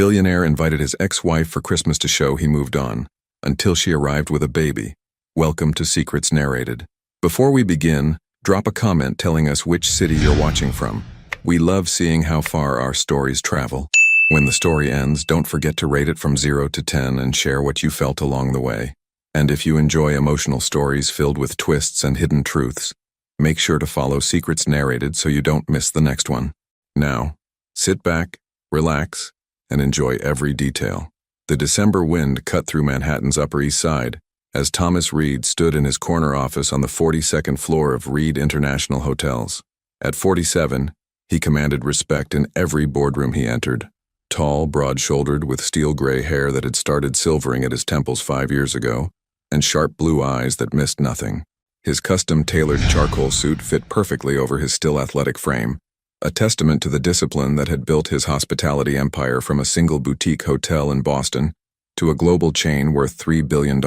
Billionaire invited his ex-wife for Christmas to show he moved on, until she arrived with a baby. Welcome to Secrets Narrated. Before we begin, drop a comment telling us which city you're watching from. We love seeing how far our stories travel. When the story ends, don't forget to rate it from 0 to 10 and share what you felt along the way. And if you enjoy emotional stories filled with twists and hidden truths, make sure to follow Secrets Narrated so you don't miss the next one. Now, sit back, relax, and enjoy every detail. The December wind cut through Manhattan's Upper East Side as Thomas Reed stood in his corner office on the 42nd floor of Reed International Hotels. At 47, he commanded respect in every boardroom he entered. Tall, broad-shouldered, with steel gray hair that had started silvering at his temples 5 years ago, and sharp blue eyes that missed nothing. His custom-tailored charcoal suit fit perfectly over his still athletic frame, a testament to the discipline that had built his hospitality empire from a single boutique hotel in Boston to a global chain worth $3 billion.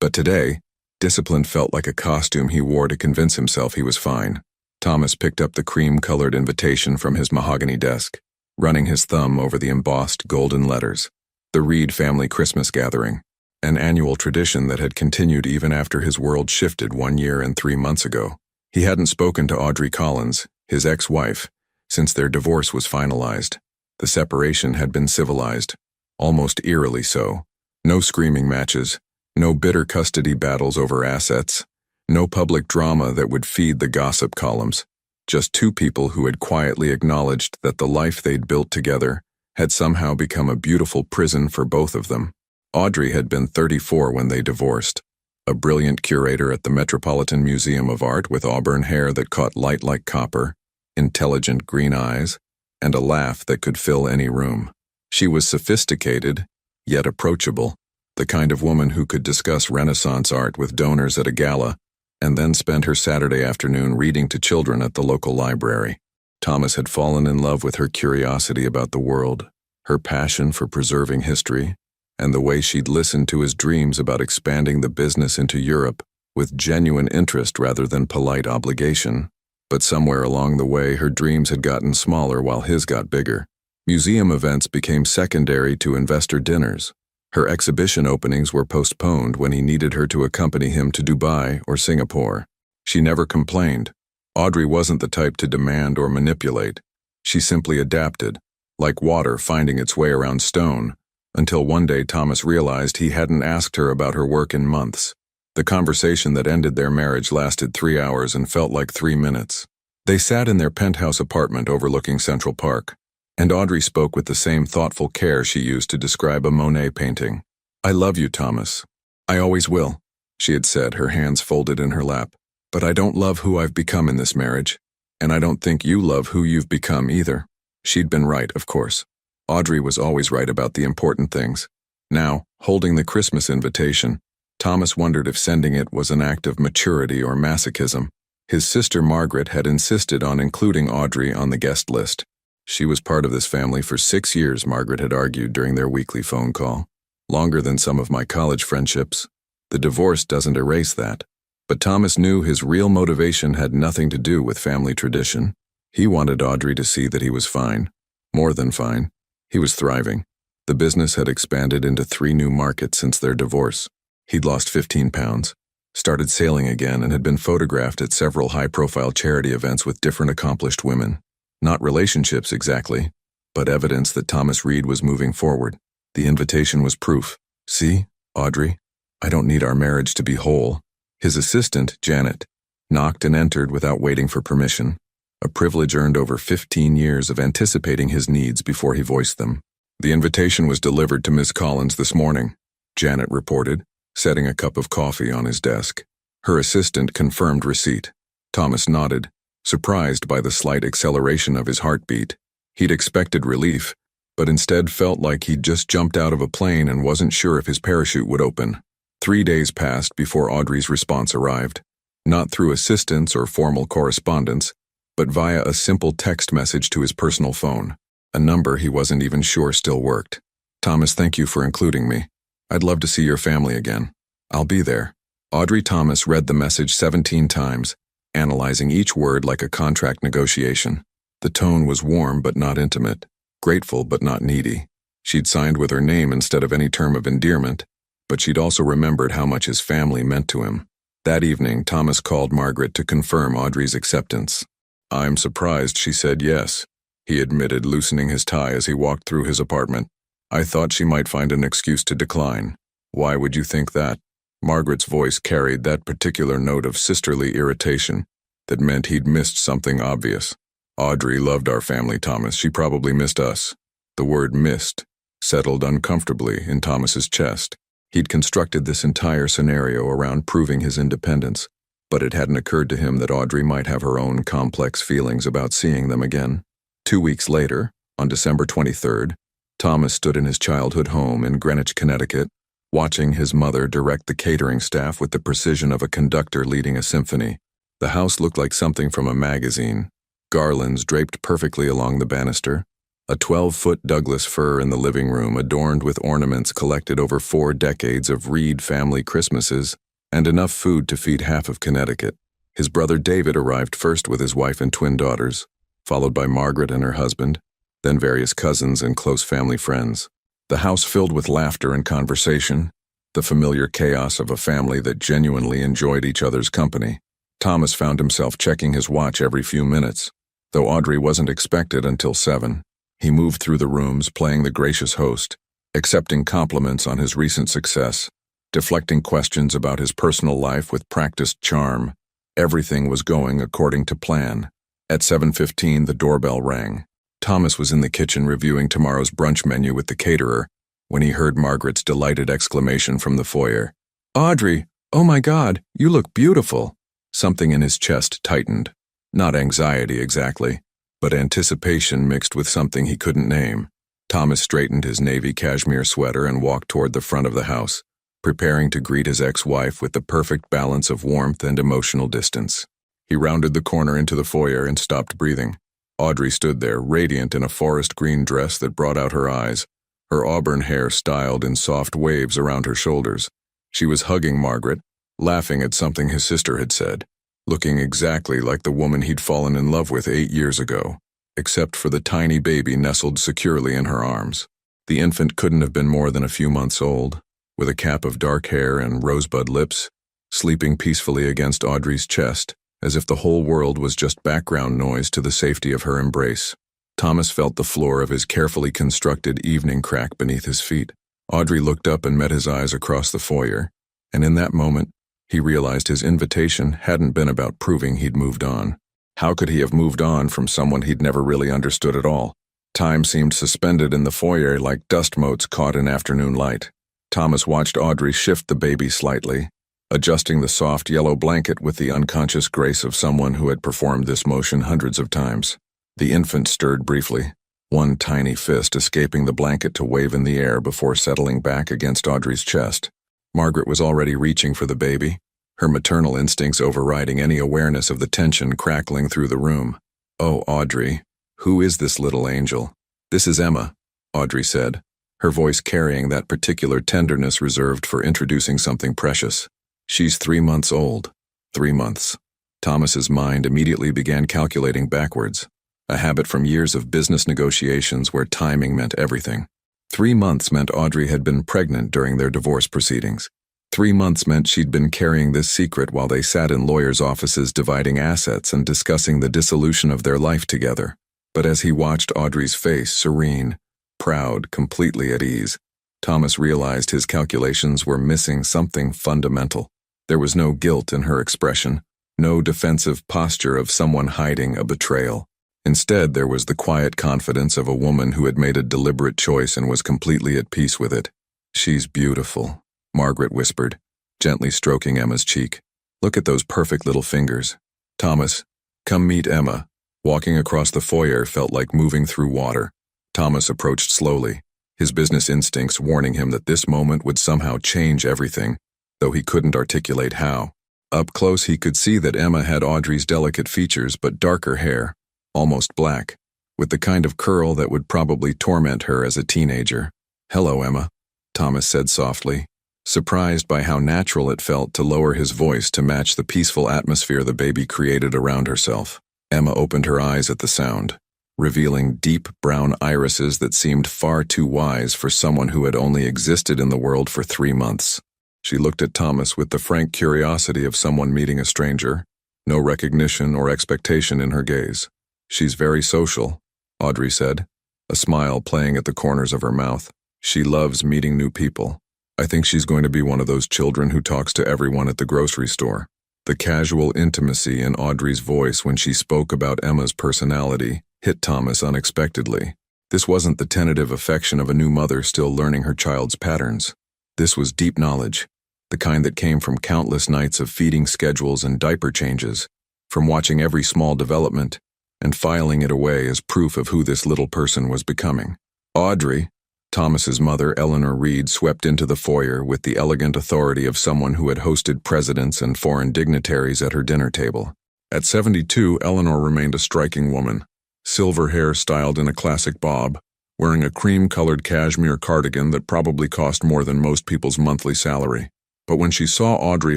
But today, discipline felt like a costume he wore to convince himself he was fine. Thomas picked up the cream-colored invitation from his mahogany desk, running his thumb over the embossed golden letters. The Reed family Christmas gathering, an annual tradition that had continued even after his world shifted 1 year and 3 months ago. He hadn't spoken to Audrey Collins, his ex-wife, since their divorce was finalized. The separation had been civilized, almost eerily so. No screaming matches, no bitter custody battles over assets, no public drama that would feed the gossip columns. Just two people who had quietly acknowledged that the life they'd built together had somehow become a beautiful prison for both of them. Audrey had been 34 when they divorced, a brilliant curator at the Metropolitan Museum of Art with auburn hair that caught light like copper, intelligent green eyes, and a laugh that could fill any room. She was sophisticated, yet approachable, the kind of woman who could discuss Renaissance art with donors at a gala and then spend her Saturday afternoon reading to children at the local library. Thomas had fallen in love with her curiosity about the world, her passion for preserving history, and the way she'd listened to his dreams about expanding the business into Europe with genuine interest rather than polite obligation. But somewhere along the way, her dreams had gotten smaller while his got bigger. Museum events became secondary to investor dinners. Her exhibition openings were postponed when he needed her to accompany him to Dubai or Singapore. She never complained. Audrey wasn't the type to demand or manipulate. She simply adapted, like water finding its way around stone, until one day Thomas realized he hadn't asked her about her work in months. The conversation that ended their marriage lasted 3 hours and felt like 3 minutes. They sat in their penthouse apartment overlooking Central Park, and Audrey spoke with the same thoughtful care she used to describe a Monet painting. "I love you, Thomas. I always will," she had said, her hands folded in her lap. "But I don't love who I've become in this marriage, and I don't think you love who you've become either." She'd been right, of course. Audrey was always right about the important things. Now, holding the Christmas invitation, Thomas wondered if sending it was an act of maturity or masochism. His sister Margaret had insisted on including Audrey on the guest list. She was part of this family for 6 years, Margaret had argued during their weekly phone call. Longer than some of my college friendships. The divorce doesn't erase that. But Thomas knew his real motivation had nothing to do with family tradition. He wanted Audrey to see that he was fine. More than fine. He was thriving. The business had expanded into 3 new markets since their divorce. He'd lost 15 pounds, started sailing again, and had been photographed at several high-profile charity events with different accomplished women. Not relationships exactly, but evidence that Thomas Reed was moving forward. The invitation was proof. "See, Audrey, I don't need our marriage to be whole." His assistant, Janet, knocked and entered without waiting for permission, a privilege earned over 15 years of anticipating his needs before he voiced them. "The invitation was delivered to Miss Collins this morning," Janet reported, setting a cup of coffee on his desk. Her assistant confirmed receipt. Thomas nodded, surprised by the slight acceleration of his heartbeat. He'd expected relief, but instead felt like he'd just jumped out of a plane and wasn't sure if his parachute would open. 3 days passed before Audrey's response arrived, not through assistance or formal correspondence, but via a simple text message to his personal phone, a number he wasn't even sure still worked. "Thomas, thank you for including me. I'd love to see your family again. I'll be there." Audrey Thomas read the message 17 times, analyzing each word like a contract negotiation. The tone was warm but not intimate, grateful but not needy. She'd signed with her name instead of any term of endearment, but she'd also remembered how much his family meant to him. That evening, Thomas called Margaret to confirm Audrey's acceptance. "I'm surprised she said yes," he admitted, loosening his tie as he walked through his apartment. "I thought she might find an excuse to decline." "Why would you think that?" Margaret's voice carried that particular note of sisterly irritation that meant he'd missed something obvious. "Audrey loved our family, Thomas. She probably missed us." The word "missed" settled uncomfortably in Thomas's chest. He'd constructed this entire scenario around proving his independence, but it hadn't occurred to him that Audrey might have her own complex feelings about seeing them again. 2 weeks later, on December 23rd, Thomas stood in his childhood home in Greenwich, Connecticut, watching his mother direct the catering staff with the precision of a conductor leading a symphony. The house looked like something from a magazine. Garlands draped perfectly along the banister, a 12-foot Douglas fir in the living room adorned with ornaments collected over 4 decades of Reed family Christmases, and enough food to feed half of Connecticut. His brother David arrived first with his wife and twin daughters, followed by Margaret and her husband, then various cousins and close family friends. The house filled with laughter and conversation, the familiar chaos of a family that genuinely enjoyed each other's company. Thomas found himself checking his watch every few minutes, though Audrey wasn't expected until 7. He moved through the rooms, playing the gracious host, accepting compliments on his recent success, deflecting questions about his personal life with practiced charm. Everything was going according to plan. At 7:15, the doorbell rang. Thomas was in the kitchen reviewing tomorrow's brunch menu with the caterer when he heard Margaret's delighted exclamation from the foyer. "Audrey, oh my God, you look beautiful." Something in his chest tightened. Not anxiety exactly, but anticipation mixed with something he couldn't name. Thomas straightened his navy cashmere sweater and walked toward the front of the house, preparing to greet his ex-wife with the perfect balance of warmth and emotional distance. He rounded the corner into the foyer and stopped breathing. Audrey stood there, radiant in a forest green dress that brought out her eyes, her auburn hair styled in soft waves around her shoulders. She was hugging Margaret, laughing at something his sister had said, looking exactly like the woman he'd fallen in love with 8 years ago, except for the tiny baby nestled securely in her arms. The infant couldn't have been more than a few months old, with a cap of dark hair and rosebud lips, sleeping peacefully against Audrey's chest, as if the whole world was just background noise to the safety of her embrace. Thomas felt the floor of his carefully constructed evening crack beneath his feet. Audrey looked up and met his eyes across the foyer, and in that moment, he realized his invitation hadn't been about proving he'd moved on. How could he have moved on from someone he'd never really understood at all? Time seemed suspended in the foyer like dust motes caught in afternoon light. Thomas watched Audrey shift the baby slightly, adjusting the soft yellow blanket with the unconscious grace of someone who had performed this motion hundreds of times. The infant stirred briefly, one tiny fist escaping the blanket to wave in the air before settling back against Audrey's chest. Margaret was already reaching for the baby, her maternal instincts overriding any awareness of the tension crackling through the room. "Oh, Audrey, who is this little angel?" "This is Emma," Audrey said, her voice carrying that particular tenderness reserved for introducing something precious. "She's 3 months old." 3 months. Thomas's mind immediately began calculating backwards, a habit from years of business negotiations where timing meant everything. 3 months meant Audrey had been pregnant during their divorce proceedings. 3 months meant she'd been carrying this secret while they sat in lawyers' offices dividing assets and discussing the dissolution of their life together. But as he watched Audrey's face, serene, proud, completely at ease, Thomas realized his calculations were missing something fundamental. There was no guilt in her expression, no defensive posture of someone hiding a betrayal. Instead, there was the quiet confidence of a woman who had made a deliberate choice and was completely at peace with it. "She's beautiful," Margaret whispered, gently stroking Emma's cheek. "Look at those perfect little fingers." "Thomas, come meet Emma." Walking across the foyer felt like moving through water. Thomas approached slowly, his business instincts warning him that this moment would somehow change everything, though he couldn't articulate how. Up close he could see that Emma had Audrey's delicate features but darker hair, almost black, with the kind of curl that would probably torment her as a teenager. "Hello, Emma," Thomas said softly, surprised by how natural it felt to lower his voice to match the peaceful atmosphere the baby created around herself. Emma opened her eyes at the sound, revealing deep brown irises that seemed far too wise for someone who had only existed in the world for 3 months. She looked at Thomas with the frank curiosity of someone meeting a stranger, no recognition or expectation in her gaze. "She's very social," Audrey said, a smile playing at the corners of her mouth. "She loves meeting new people. I think she's going to be one of those children who talks to everyone at the grocery store." The casual intimacy in Audrey's voice when she spoke about Emma's personality hit Thomas unexpectedly. This wasn't the tentative affection of a new mother still learning her child's patterns. This was deep knowledge, the kind that came from countless nights of feeding schedules and diaper changes, from watching every small development and filing it away as proof of who this little person was becoming. Audrey, Thomas's mother, Eleanor Reed, swept into the foyer with the elegant authority of someone who had hosted presidents and foreign dignitaries at her dinner table. At 72, Eleanor remained a striking woman, silver hair styled in a classic bob, wearing a cream-colored cashmere cardigan that probably cost more than most people's monthly salary. But when she saw Audrey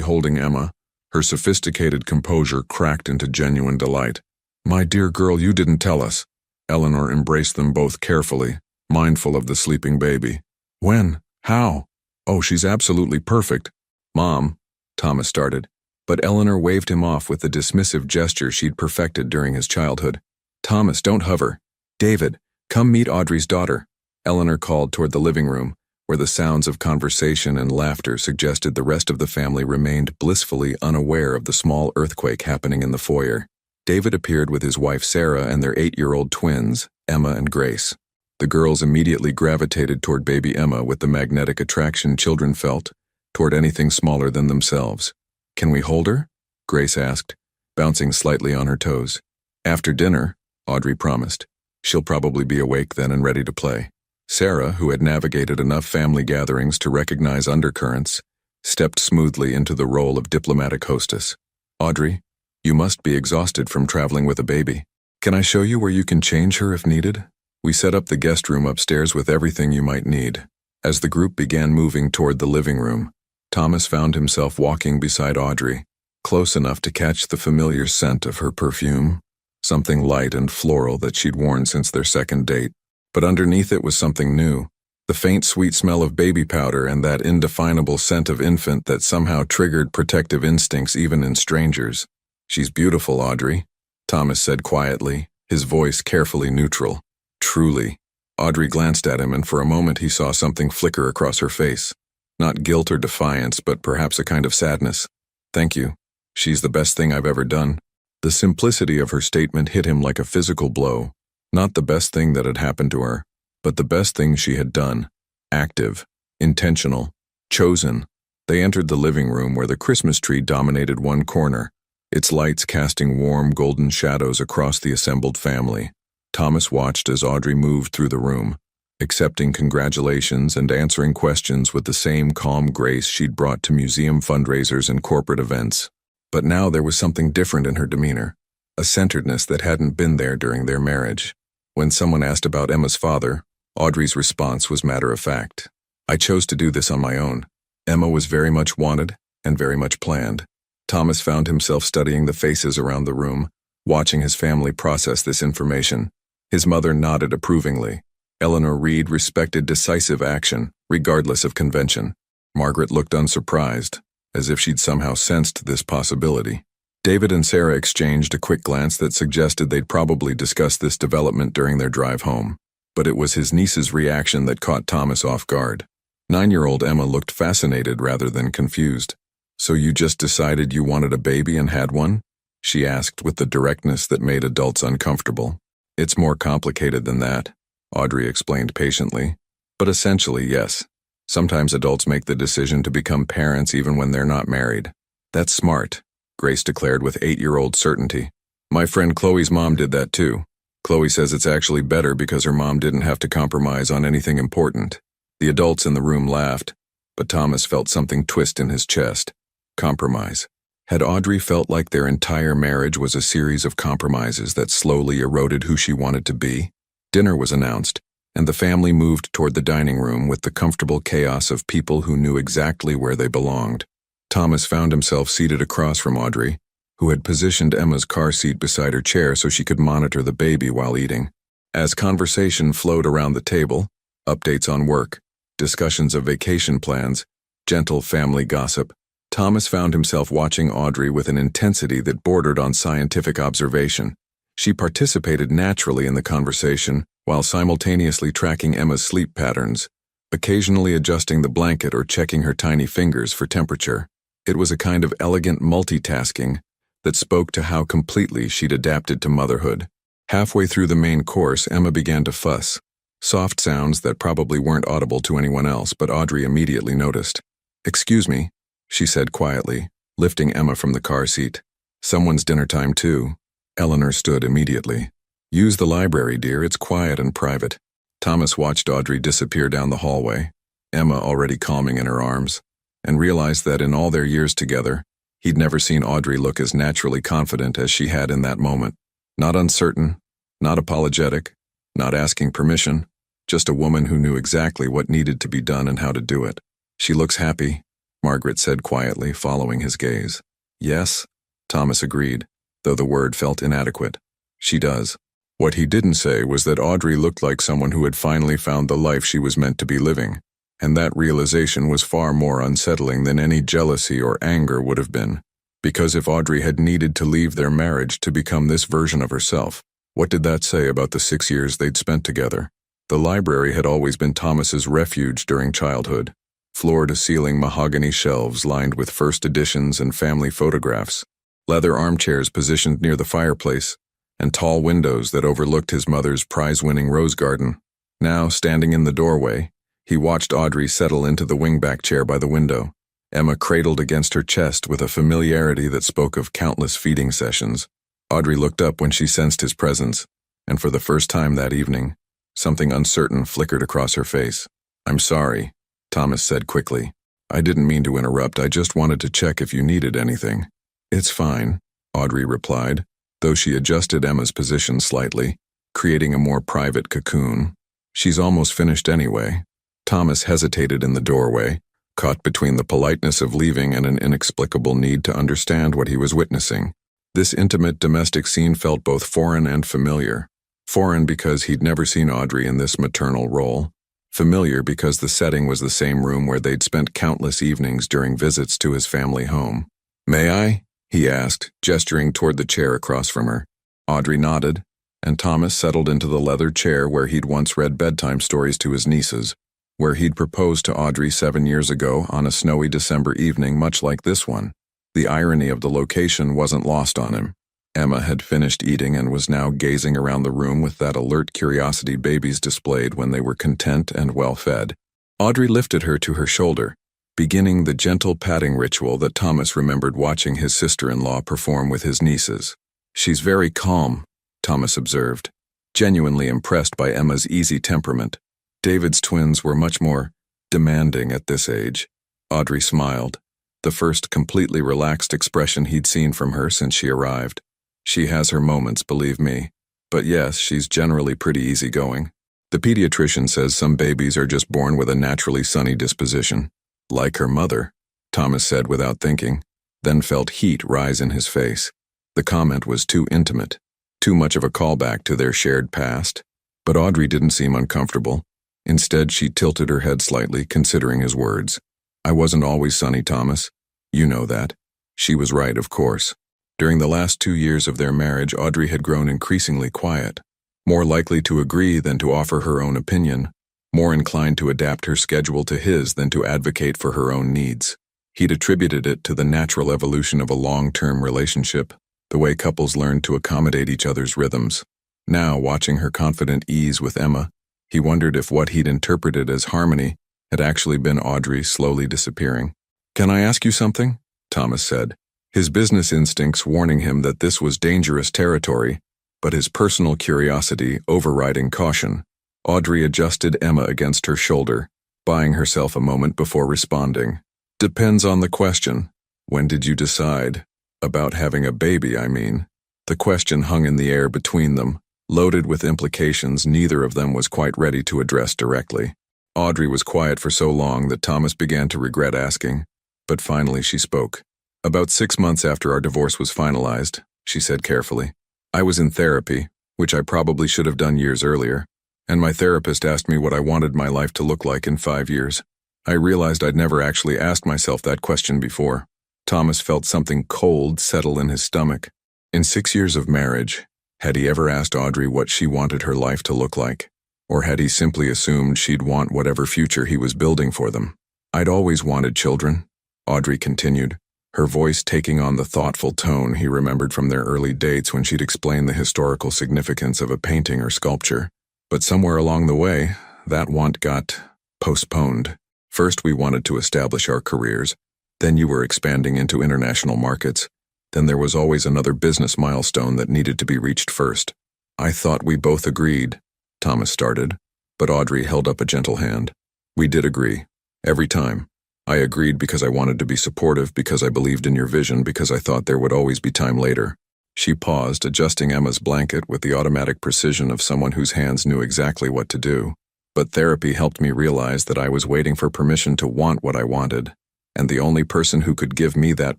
holding Emma, her sophisticated composure cracked into genuine delight. "My dear girl, you didn't tell us." Eleanor embraced them both carefully, mindful of the sleeping baby. "When? How?" "Oh, she's absolutely perfect." "Mom," Thomas started, but Eleanor waved him off with the dismissive gesture she'd perfected during his childhood. "Thomas, don't hover. David, come meet Audrey's daughter," Eleanor called toward the living room, where the sounds of conversation and laughter suggested the rest of the family remained blissfully unaware of the small earthquake happening in the foyer. David appeared with his wife Sarah and their 8-year-old twins, Emma and Grace. The girls immediately gravitated toward baby Emma with the magnetic attraction children felt toward anything smaller than themselves. "Can we hold her?" Grace asked, bouncing slightly on her toes. "After dinner," Audrey promised. "She'll probably be awake then and ready to play." Sarah, who had navigated enough family gatherings to recognize undercurrents, stepped smoothly into the role of diplomatic hostess. "Audrey, you must be exhausted from traveling with a baby. Can I show you where you can change her if needed? We set up the guest room upstairs with everything you might need." As the group began moving toward the living room, Thomas found himself walking beside Audrey, close enough to catch the familiar scent of her perfume, something light and floral that she'd worn since their second date. But underneath it was something new, the faint sweet smell of baby powder and that indefinable scent of infant that somehow triggered protective instincts even in strangers. "She's beautiful, Audrey," Thomas said quietly, his voice carefully neutral. "Truly." Audrey glanced at him, and for a moment he saw something flicker across her face. Not guilt or defiance, but perhaps a kind of sadness. "Thank you. She's the best thing I've ever done." The simplicity of her statement hit him like a physical blow. Not the best thing that had happened to her, but the best thing she had done. Active, intentional, chosen. They entered the living room where the Christmas tree dominated one corner, its lights casting warm golden shadows across the assembled family. Thomas watched as Audrey moved through the room, accepting congratulations and answering questions with the same calm grace she'd brought to museum fundraisers and corporate events. But now there was something different in her demeanor, a centeredness that hadn't been there during their marriage. When someone asked about Emma's father, Audrey's response was matter-of-fact. "I chose to do this on my own. Emma was very much wanted and very much planned." Thomas found himself studying the faces around the room, watching his family process this information. His mother nodded approvingly. Eleanor Reed respected decisive action, regardless of convention. Margaret looked unsurprised, as if she'd somehow sensed this possibility. David and Sarah exchanged a quick glance that suggested they'd probably discuss this development during their drive home. But it was his niece's reaction that caught Thomas off guard. 9-year-old Emma looked fascinated rather than confused. "So you just decided you wanted a baby and had one?" she asked with the directness that made adults uncomfortable. "It's more complicated than that," Audrey explained patiently. "But essentially, yes. Sometimes adults make the decision to become parents even when they're not married." "That's smart," Grace declared with 8-year-old certainty. "My friend Chloe's mom did that too. Chloe says it's actually better because her mom didn't have to compromise on anything important." The adults in the room laughed, but Thomas felt something twist in his chest. Compromise. Had Audrey felt like their entire marriage was a series of compromises that slowly eroded who she wanted to be? Dinner was announced, and the family moved toward the dining room with the comfortable chaos of people who knew exactly where they belonged. Thomas found himself seated across from Audrey, who had positioned Emma's car seat beside her chair so she could monitor the baby while eating. As conversation flowed around the table, updates on work, discussions of vacation plans, gentle family gossip, Thomas found himself watching Audrey with an intensity that bordered on scientific observation. She participated naturally in the conversation while simultaneously tracking Emma's sleep patterns, occasionally adjusting the blanket or checking her tiny fingers for temperature. It was a kind of elegant multitasking that spoke to how completely she'd adapted to motherhood. Halfway through the main course, Emma began to fuss. Soft sounds that probably weren't audible to anyone else, but Audrey immediately noticed. "Excuse me," she said quietly, lifting Emma from the car seat. "Someone's dinner time too." Eleanor stood immediately. "Use the library, dear, it's quiet and private." Thomas watched Audrey disappear down the hallway, Emma already calming in her arms, and realized that in all their years together, he'd never seen Audrey look as naturally confident as she had in that moment. Not uncertain, not apologetic, not asking permission, just a woman who knew exactly what needed to be done and how to do it. "She looks happy," Margaret said quietly, following his gaze. "Yes," Thomas agreed, though the word felt inadequate. "She does." What he didn't say was that Audrey looked like someone who had finally found the life she was meant to be living, and that realization was far more unsettling than any jealousy or anger would have been. Because if Audrey had needed to leave their marriage to become this version of herself, what did that say about the 6 years they'd spent together? The library had always been Thomas's refuge during childhood. Floor-to-ceiling mahogany shelves lined with first editions and family photographs, leather armchairs positioned near the fireplace, and tall windows that overlooked his mother's prize-winning rose garden. Now, standing in the doorway, he watched Audrey settle into the wingback chair by the window, Emma cradled against her chest with a familiarity that spoke of countless feeding sessions. Audrey looked up when she sensed his presence, and for the first time that evening, something uncertain flickered across her face. "I'm sorry," Thomas said quickly. "I didn't mean to interrupt, I just wanted to check if you needed anything." "It's fine," Audrey replied, though she adjusted Emma's position slightly, creating a more private cocoon. "She's almost finished anyway." Thomas hesitated in the doorway, caught between the politeness of leaving and an inexplicable need to understand what he was witnessing. This intimate domestic scene felt both foreign and familiar. Foreign because he'd never seen Audrey in this maternal role. Familiar because the setting was the same room where they'd spent countless evenings during visits to his family home. "May I?" he asked, gesturing toward the chair across from her. Audrey nodded, and Thomas settled into the leather chair where he'd once read bedtime stories to his nieces, where he'd proposed to Audrey 7 years ago on a snowy December evening much like this one. The irony of the location wasn't lost on him. Emma had finished eating and was now gazing around the room with that alert curiosity babies displayed when they were content and well-fed. Audrey lifted her to her shoulder, beginning the gentle patting ritual that Thomas remembered watching his sister-in-law perform with his nieces. "She's very calm," Thomas observed, genuinely impressed by Emma's easy temperament. David's twins were much more demanding at this age. Audrey smiled, the first completely relaxed expression he'd seen from her since she arrived. "She has her moments, believe me. But yes, she's generally pretty easygoing. The pediatrician says some babies are just born with a naturally sunny disposition." "Like her mother," Thomas said without thinking, then felt heat rise in his face. The comment was too intimate, too much of a callback to their shared past. But Audrey didn't seem uncomfortable. Instead, she tilted her head slightly, considering his words. "I wasn't always sunny, Thomas. You know that." She was right, of course. During the last 2 years of their marriage, Audrey had grown increasingly quiet, more likely to agree than to offer her own opinion, more inclined to adapt her schedule to his than to advocate for her own needs. He'd attributed it to the natural evolution of a long-term relationship, the way couples learn to accommodate each other's rhythms. Now, watching her confident ease with Emma, he wondered if what he'd interpreted as harmony had actually been Audrey slowly disappearing. "Can I ask you something?" Thomas said, his business instincts warning him that this was dangerous territory, but his personal curiosity overriding caution. Audrey adjusted Emma against her shoulder, buying herself a moment before responding. "Depends on the question. When did you decide? About having a baby, I mean." The question hung in the air between them, loaded with implications neither of them was quite ready to address directly. Audrey was quiet for so long that Thomas began to regret asking, but finally she spoke. "About 6 months after our divorce was finalized," she said carefully. "I was in therapy, which I probably should have done years earlier, and my therapist asked me what I wanted my life to look like in 5 years. I realized I'd never actually asked myself that question before. Thomas felt something cold settle in his stomach. In 6 years of marriage, had he ever asked Audrey what she wanted her life to look like? Or had he simply assumed she'd want whatever future he was building for them? I'd always wanted children, Audrey continued, her voice taking on the thoughtful tone he remembered from their early dates when she'd explained the historical significance of a painting or sculpture. But somewhere along the way, that want got postponed. First, we wanted to establish our careers. Then you were expanding into international markets. Then there was always another business milestone that needed to be reached first. I thought we both agreed, Thomas started, but Audrey held up a gentle hand. We did agree. Every time. I agreed because I wanted to be supportive, because I believed in your vision, because I thought there would always be time later. She paused, adjusting Emma's blanket with the automatic precision of someone whose hands knew exactly what to do. But therapy helped me realize that I was waiting for permission to want what I wanted, and the only person who could give me that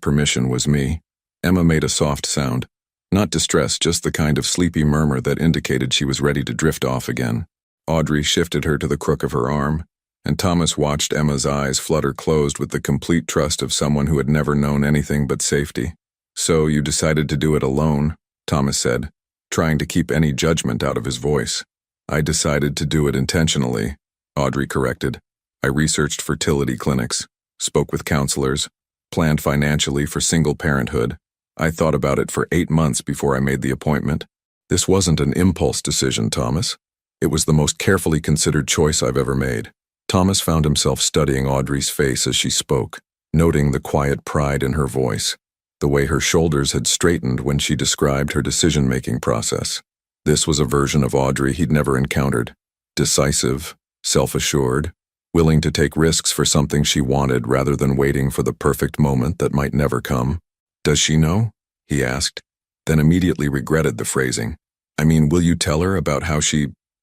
permission was me. Emma made a soft sound. Not distress, just the kind of sleepy murmur that indicated she was ready to drift off again. Audrey shifted her to the crook of her arm, and Thomas watched Emma's eyes flutter closed with the complete trust of someone who had never known anything but safety. So you decided to do it alone, Thomas said, trying to keep any judgment out of his voice. I decided to do it intentionally, Audrey corrected. I researched fertility clinics, spoke with counselors, planned financially for single parenthood. I thought about it for 8 months before I made the appointment. This wasn't an impulse decision, Thomas. It was the most carefully considered choice I've ever made. Thomas found himself studying Audrey's face as she spoke, noting the quiet pride in her voice, the way her shoulders had straightened when she described her decision-making process. This was a version of Audrey he'd never encountered. Decisive, self-assured, willing to take risks for something she wanted rather than waiting for the perfect moment that might never come. Does she know? He asked, then immediately regretted the phrasing. I mean, will you tell her about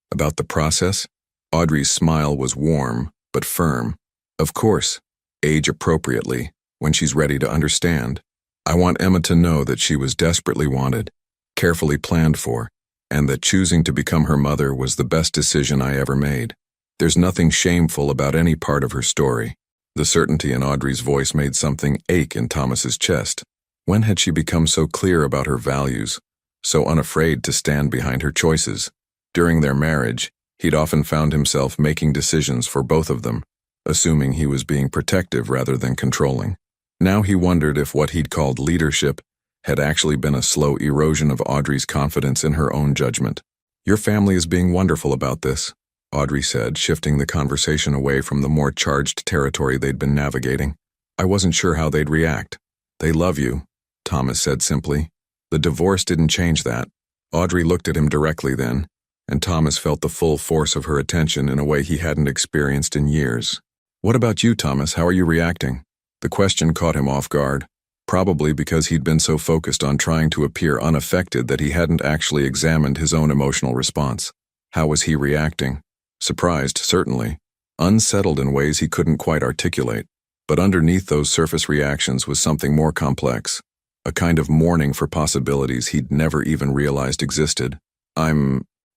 about the process? Audrey's smile was warm, but firm. Of course, age appropriately, when she's ready to understand. I want Emma to know that she was desperately wanted, carefully planned for, and that choosing to become her mother was the best decision I ever made. There's nothing shameful about any part of her story. The certainty in Audrey's voice made something ache in Thomas's chest. When had she become so clear about her values, so unafraid to stand behind her choices? During their marriage, he'd often found himself making decisions for both of them, assuming he was being protective rather than controlling. Now he wondered if what he'd called leadership had actually been a slow erosion of Audrey's confidence in her own judgment. Your family is being wonderful about this, Audrey said, shifting the conversation away from the more charged territory they'd been navigating. I wasn't sure how they'd react. They love you, Thomas said simply. The divorce didn't change that. Audrey looked at him directly then, and Thomas felt the full force of her attention in a way he hadn't experienced in years. What about you, Thomas? How are you reacting? The question caught him off guard, probably because he'd been so focused on trying to appear unaffected that he hadn't actually examined his own emotional response. How was he reacting? Surprised, certainly. Unsettled in ways he couldn't quite articulate. But underneath those surface reactions was something more complex, a kind of mourning for possibilities he'd never even realized existed.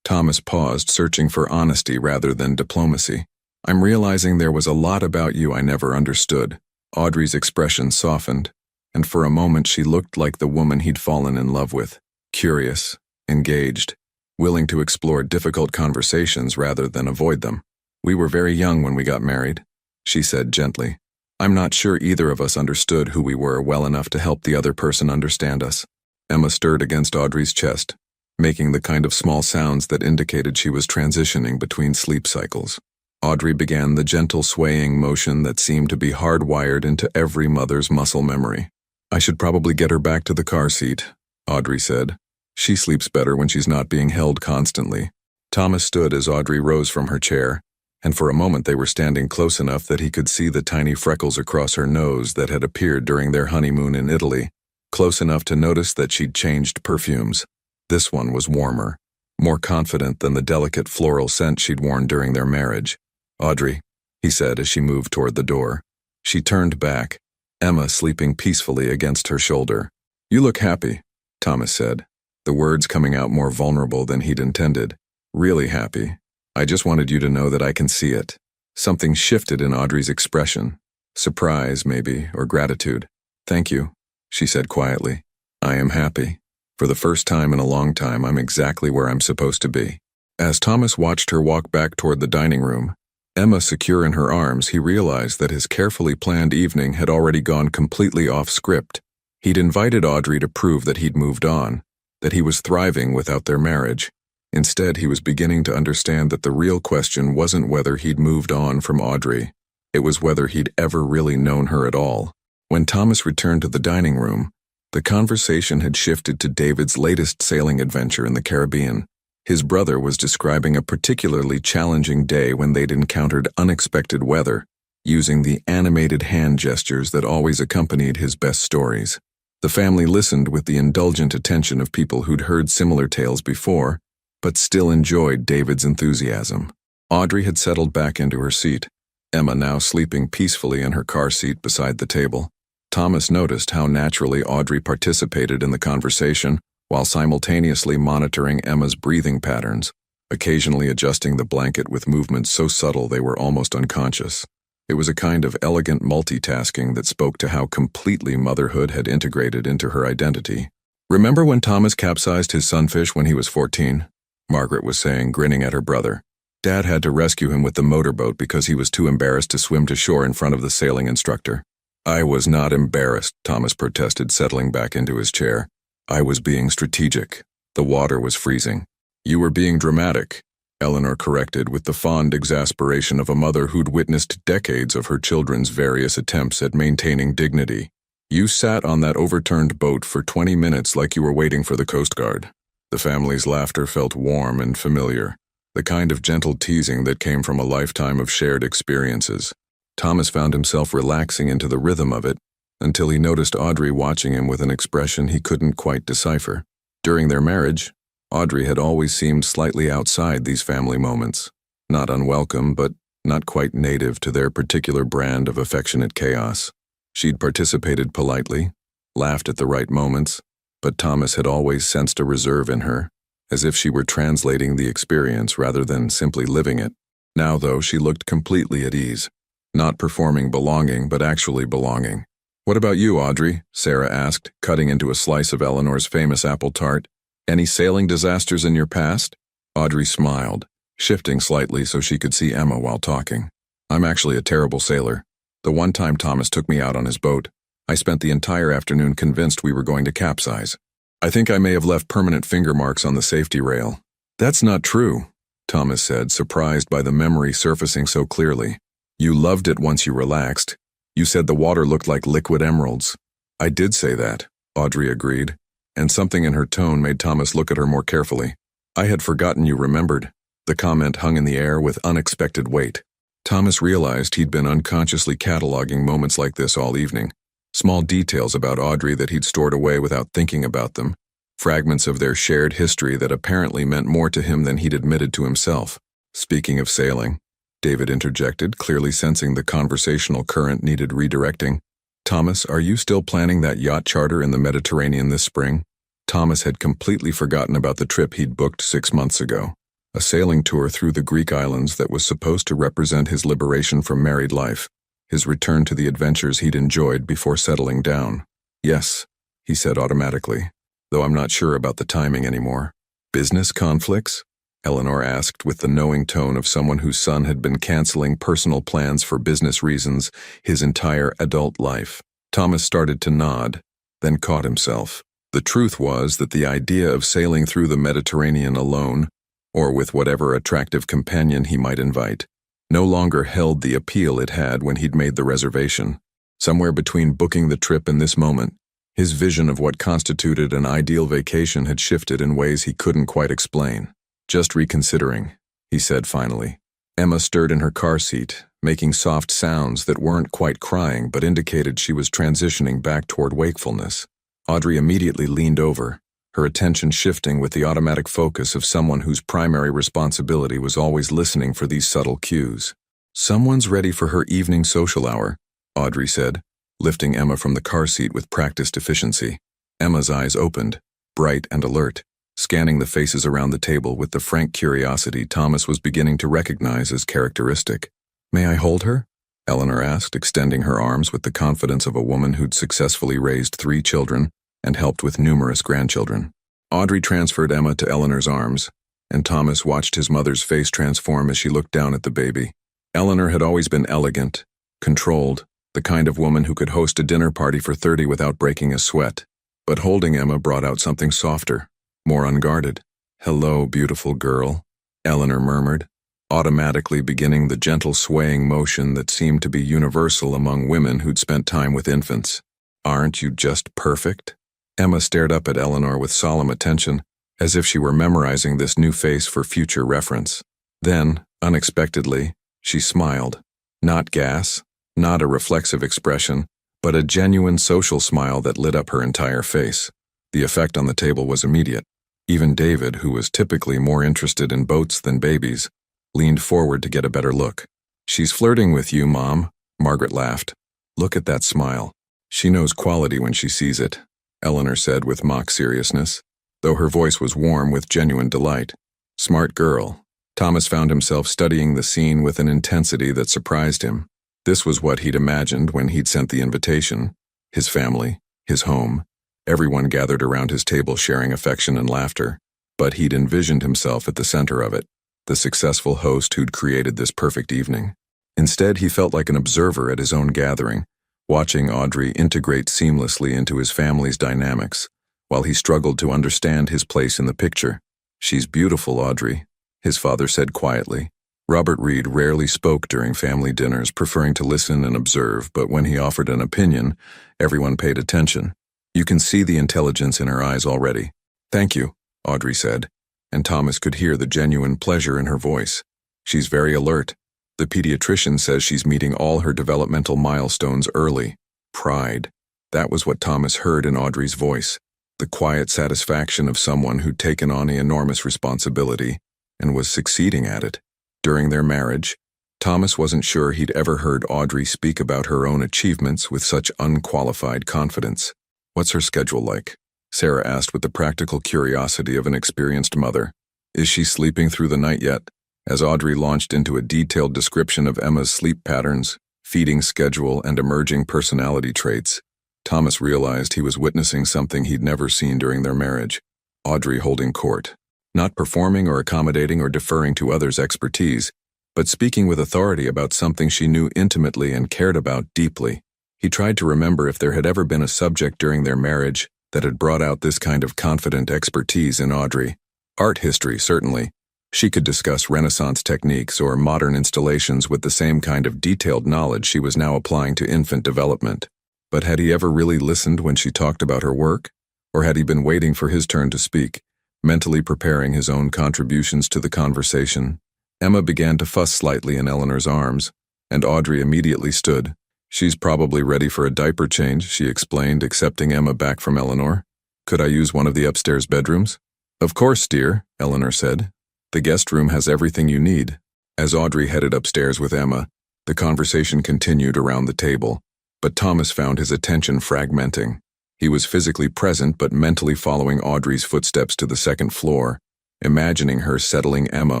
Thomas paused, searching for honesty rather than diplomacy. I'm realizing there was a lot about you I never understood. Audrey's expression softened, and for a moment she looked like the woman he'd fallen in love with, curious, engaged, willing to explore difficult conversations rather than avoid them. We were very young when we got married, she said gently. I'm not sure either of us understood who we were well enough to help the other person understand us. Emma stirred against Audrey's chest, making the kind of small sounds that indicated she was transitioning between sleep cycles. Audrey began the gentle swaying motion that seemed to be hardwired into every mother's muscle memory. I should probably get her back to the car seat, Audrey said. She sleeps better when she's not being held constantly. Thomas stood as Audrey rose from her chair, and for a moment they were standing close enough that he could see the tiny freckles across her nose that had appeared during their honeymoon in Italy, close enough to notice that she'd changed perfumes. This one was warmer, more confident than the delicate floral scent she'd worn during their marriage. Audrey, he said as she moved toward the door. She turned back, Emma sleeping peacefully against her shoulder. You look happy, Thomas said. the words coming out more vulnerable than he'd intended. Really happy. I just wanted you to know that I can see it. Something shifted in Audrey's expression. Surprise, maybe, or gratitude. Thank you, she said quietly. I am happy. For the first time in a long time, I'm exactly where I'm supposed to be. As Thomas watched her walk back toward the dining room, Emma secure in her arms, he realized that his carefully planned evening had already gone completely off script. He'd invited Audrey to prove that he'd moved on, that he was thriving without their marriage. Instead, he was beginning to understand that the real question wasn't whether he'd moved on from Audrey. It was whether he'd ever really known her at all. When Thomas returned to the dining room, the conversation had shifted to David's latest sailing adventure in the Caribbean. His brother was describing a particularly challenging day when they'd encountered unexpected weather, using the animated hand gestures that always accompanied his best stories. The family listened with the indulgent attention of people who'd heard similar tales before, but still enjoyed David's enthusiasm. Audrey had settled back into her seat, Emma now sleeping peacefully in her car seat beside the table. Thomas noticed how naturally Audrey participated in the conversation, while simultaneously monitoring Emma's breathing patterns, occasionally adjusting the blanket with movements so subtle they were almost unconscious. It was a kind of elegant multitasking that spoke to how completely motherhood had integrated into her identity. Remember when Thomas capsized his sunfish when he was 14? Margaret was saying, grinning at her brother. Dad had to rescue him with the motorboat because he was too embarrassed to swim to shore in front of the sailing instructor. I was not embarrassed, Thomas protested, settling back into his chair. I was being strategic. The water was freezing. You were being dramatic, Eleanor corrected with the fond exasperation of a mother who'd witnessed decades of her children's various attempts at maintaining dignity. You sat on that overturned boat for 20 minutes like you were waiting for the Coast Guard. The family's laughter felt warm and familiar, the kind of gentle teasing that came from a lifetime of shared experiences. Thomas found himself relaxing into the rhythm of it, until he noticed Audrey watching him with an expression he couldn't quite decipher. During their marriage, Audrey had always seemed slightly outside these family moments, not unwelcome, but not quite native to their particular brand of affectionate chaos. She'd participated politely, laughed at the right moments, but Thomas had always sensed a reserve in her, as if she were translating the experience rather than simply living it. Now, though, she looked completely at ease, not performing belonging, but actually belonging. What about you, Audrey? Sarah asked, cutting into a slice of Eleanor's famous apple tart. Any sailing disasters in your past? Audrey smiled, shifting slightly so she could see Emma while talking. I'm actually a terrible sailor. The one time Thomas took me out on his boat, I spent the entire afternoon convinced we were going to capsize. I think I may have left permanent finger marks on the safety rail. That's not true, Thomas said, surprised by the memory surfacing so clearly. You loved it once you relaxed. You said the water looked like liquid emeralds. I did say that, Audrey agreed, and something in her tone made Thomas look at her more carefully. I had forgotten you remembered. The comment hung in the air with unexpected weight. Thomas realized he'd been unconsciously cataloging moments like this all evening. Small details about Audrey that he'd stored away without thinking about them. Fragments of their shared history that apparently meant more to him than he'd admitted to himself. Speaking of sailing, David interjected, clearly sensing the conversational current needed redirecting. Thomas, are you still planning that yacht charter in the Mediterranean this spring? Thomas had completely forgotten about the trip he'd booked 6 months ago. A sailing tour through the Greek islands that was supposed to represent his liberation from married life, his return to the adventures he'd enjoyed before settling down. Yes, he said automatically, though I'm not sure about the timing anymore. Business conflicts? Eleanor asked with the knowing tone of someone whose son had been canceling personal plans for business reasons his entire adult life. Thomas started to nod, then caught himself. The truth was that the idea of sailing through the Mediterranean alone, or with whatever attractive companion he might invite, no longer held the appeal it had when he'd made the reservation. Somewhere between booking the trip and this moment, his vision of what constituted an ideal vacation had shifted in ways he couldn't quite explain. Just reconsidering, he said finally. Emma stirred in her car seat, making soft sounds that weren't quite crying but indicated she was transitioning back toward wakefulness. Audrey immediately leaned over, her attention shifting with the automatic focus of someone whose primary responsibility was always listening for these subtle cues. Someone's ready for her evening social hour, Audrey said, lifting Emma from the car seat with practiced efficiency. Emma's eyes opened, bright and alert. scanning the faces around the table with the frank curiosity Thomas was beginning to recognize as characteristic. "May I hold her?" Eleanor asked, extending her arms with the confidence of a woman who'd successfully raised 3 children and helped with numerous grandchildren. Audrey transferred Emma to Eleanor's arms, and Thomas watched his mother's face transform as she looked down at the baby. Eleanor had always been elegant, controlled, the kind of woman who could host a dinner party for 30 without breaking a sweat. But holding Emma brought out something softer, more unguarded. "Hello, beautiful girl," Eleanor murmured, automatically beginning the gentle swaying motion that seemed to be universal among women who'd spent time with infants. "Aren't you just perfect?" Emma stared up at Eleanor with solemn attention, as if she were memorizing this new face for future reference. Then, unexpectedly, she smiled. Not gas, not a reflexive expression, but a genuine social smile that lit up her entire face. The effect on the table was immediate. Even David, who was typically more interested in boats than babies, leaned forward to get a better look. "She's flirting with you, Mom," Margaret laughed. "Look at that smile. She knows quality when she sees it," Eleanor said with mock seriousness, though her voice was warm with genuine delight. "Smart girl." Thomas found himself studying the scene with an intensity that surprised him. This was what he'd imagined when he'd sent the invitation. His family, his home, everyone gathered around his table sharing affection and laughter. But he'd envisioned himself at the center of it, the successful host who'd created this perfect evening. Instead, he felt like an observer at his own gathering, watching Audrey integrate seamlessly into his family's dynamics, while he struggled to understand his place in the picture. "She's beautiful, Audrey," his father said quietly. Robert Reed rarely spoke during family dinners, preferring to listen and observe, but when he offered an opinion, everyone paid attention. You can see the intelligence in her eyes already. "Thank you," Audrey said, and Thomas could hear the genuine pleasure in her voice. "She's very alert. The pediatrician says she's meeting all her developmental milestones early." Pride. That was what Thomas heard in Audrey's voice, the quiet satisfaction of someone who'd taken on the enormous responsibility and was succeeding at it. During their marriage, Thomas wasn't sure he'd ever heard Audrey speak about her own achievements with such unqualified confidence. "What's her schedule like?" Sarah asked with the practical curiosity of an experienced mother. "Is she sleeping through the night yet?" As Audrey launched into a detailed description of Emma's sleep patterns, feeding schedule, and emerging personality traits, Thomas realized he was witnessing something he'd never seen during their marriage. Audrey holding court. Not performing or accommodating or deferring to others' expertise, but speaking with authority about something she knew intimately and cared about deeply. He tried to remember if there had ever been a subject during their marriage that had brought out this kind of confident expertise in Audrey. Art history, certainly. She could discuss Renaissance techniques or modern installations with the same kind of detailed knowledge she was now applying to infant development. But had he ever really listened when she talked about her work? Or had he been waiting for his turn to speak, mentally preparing his own contributions to the conversation? Emma began to fuss slightly in Eleanor's arms, and Audrey immediately stood. "She's probably ready for a diaper change," she explained, accepting Emma back from Eleanor. "Could I use one of the upstairs bedrooms?" "Of course, dear," Eleanor said. "The guest room has everything you need." As Audrey headed upstairs with Emma, the conversation continued around the table, but Thomas found his attention fragmenting. He was physically present but mentally following Audrey's footsteps to the second floor, imagining her settling Emma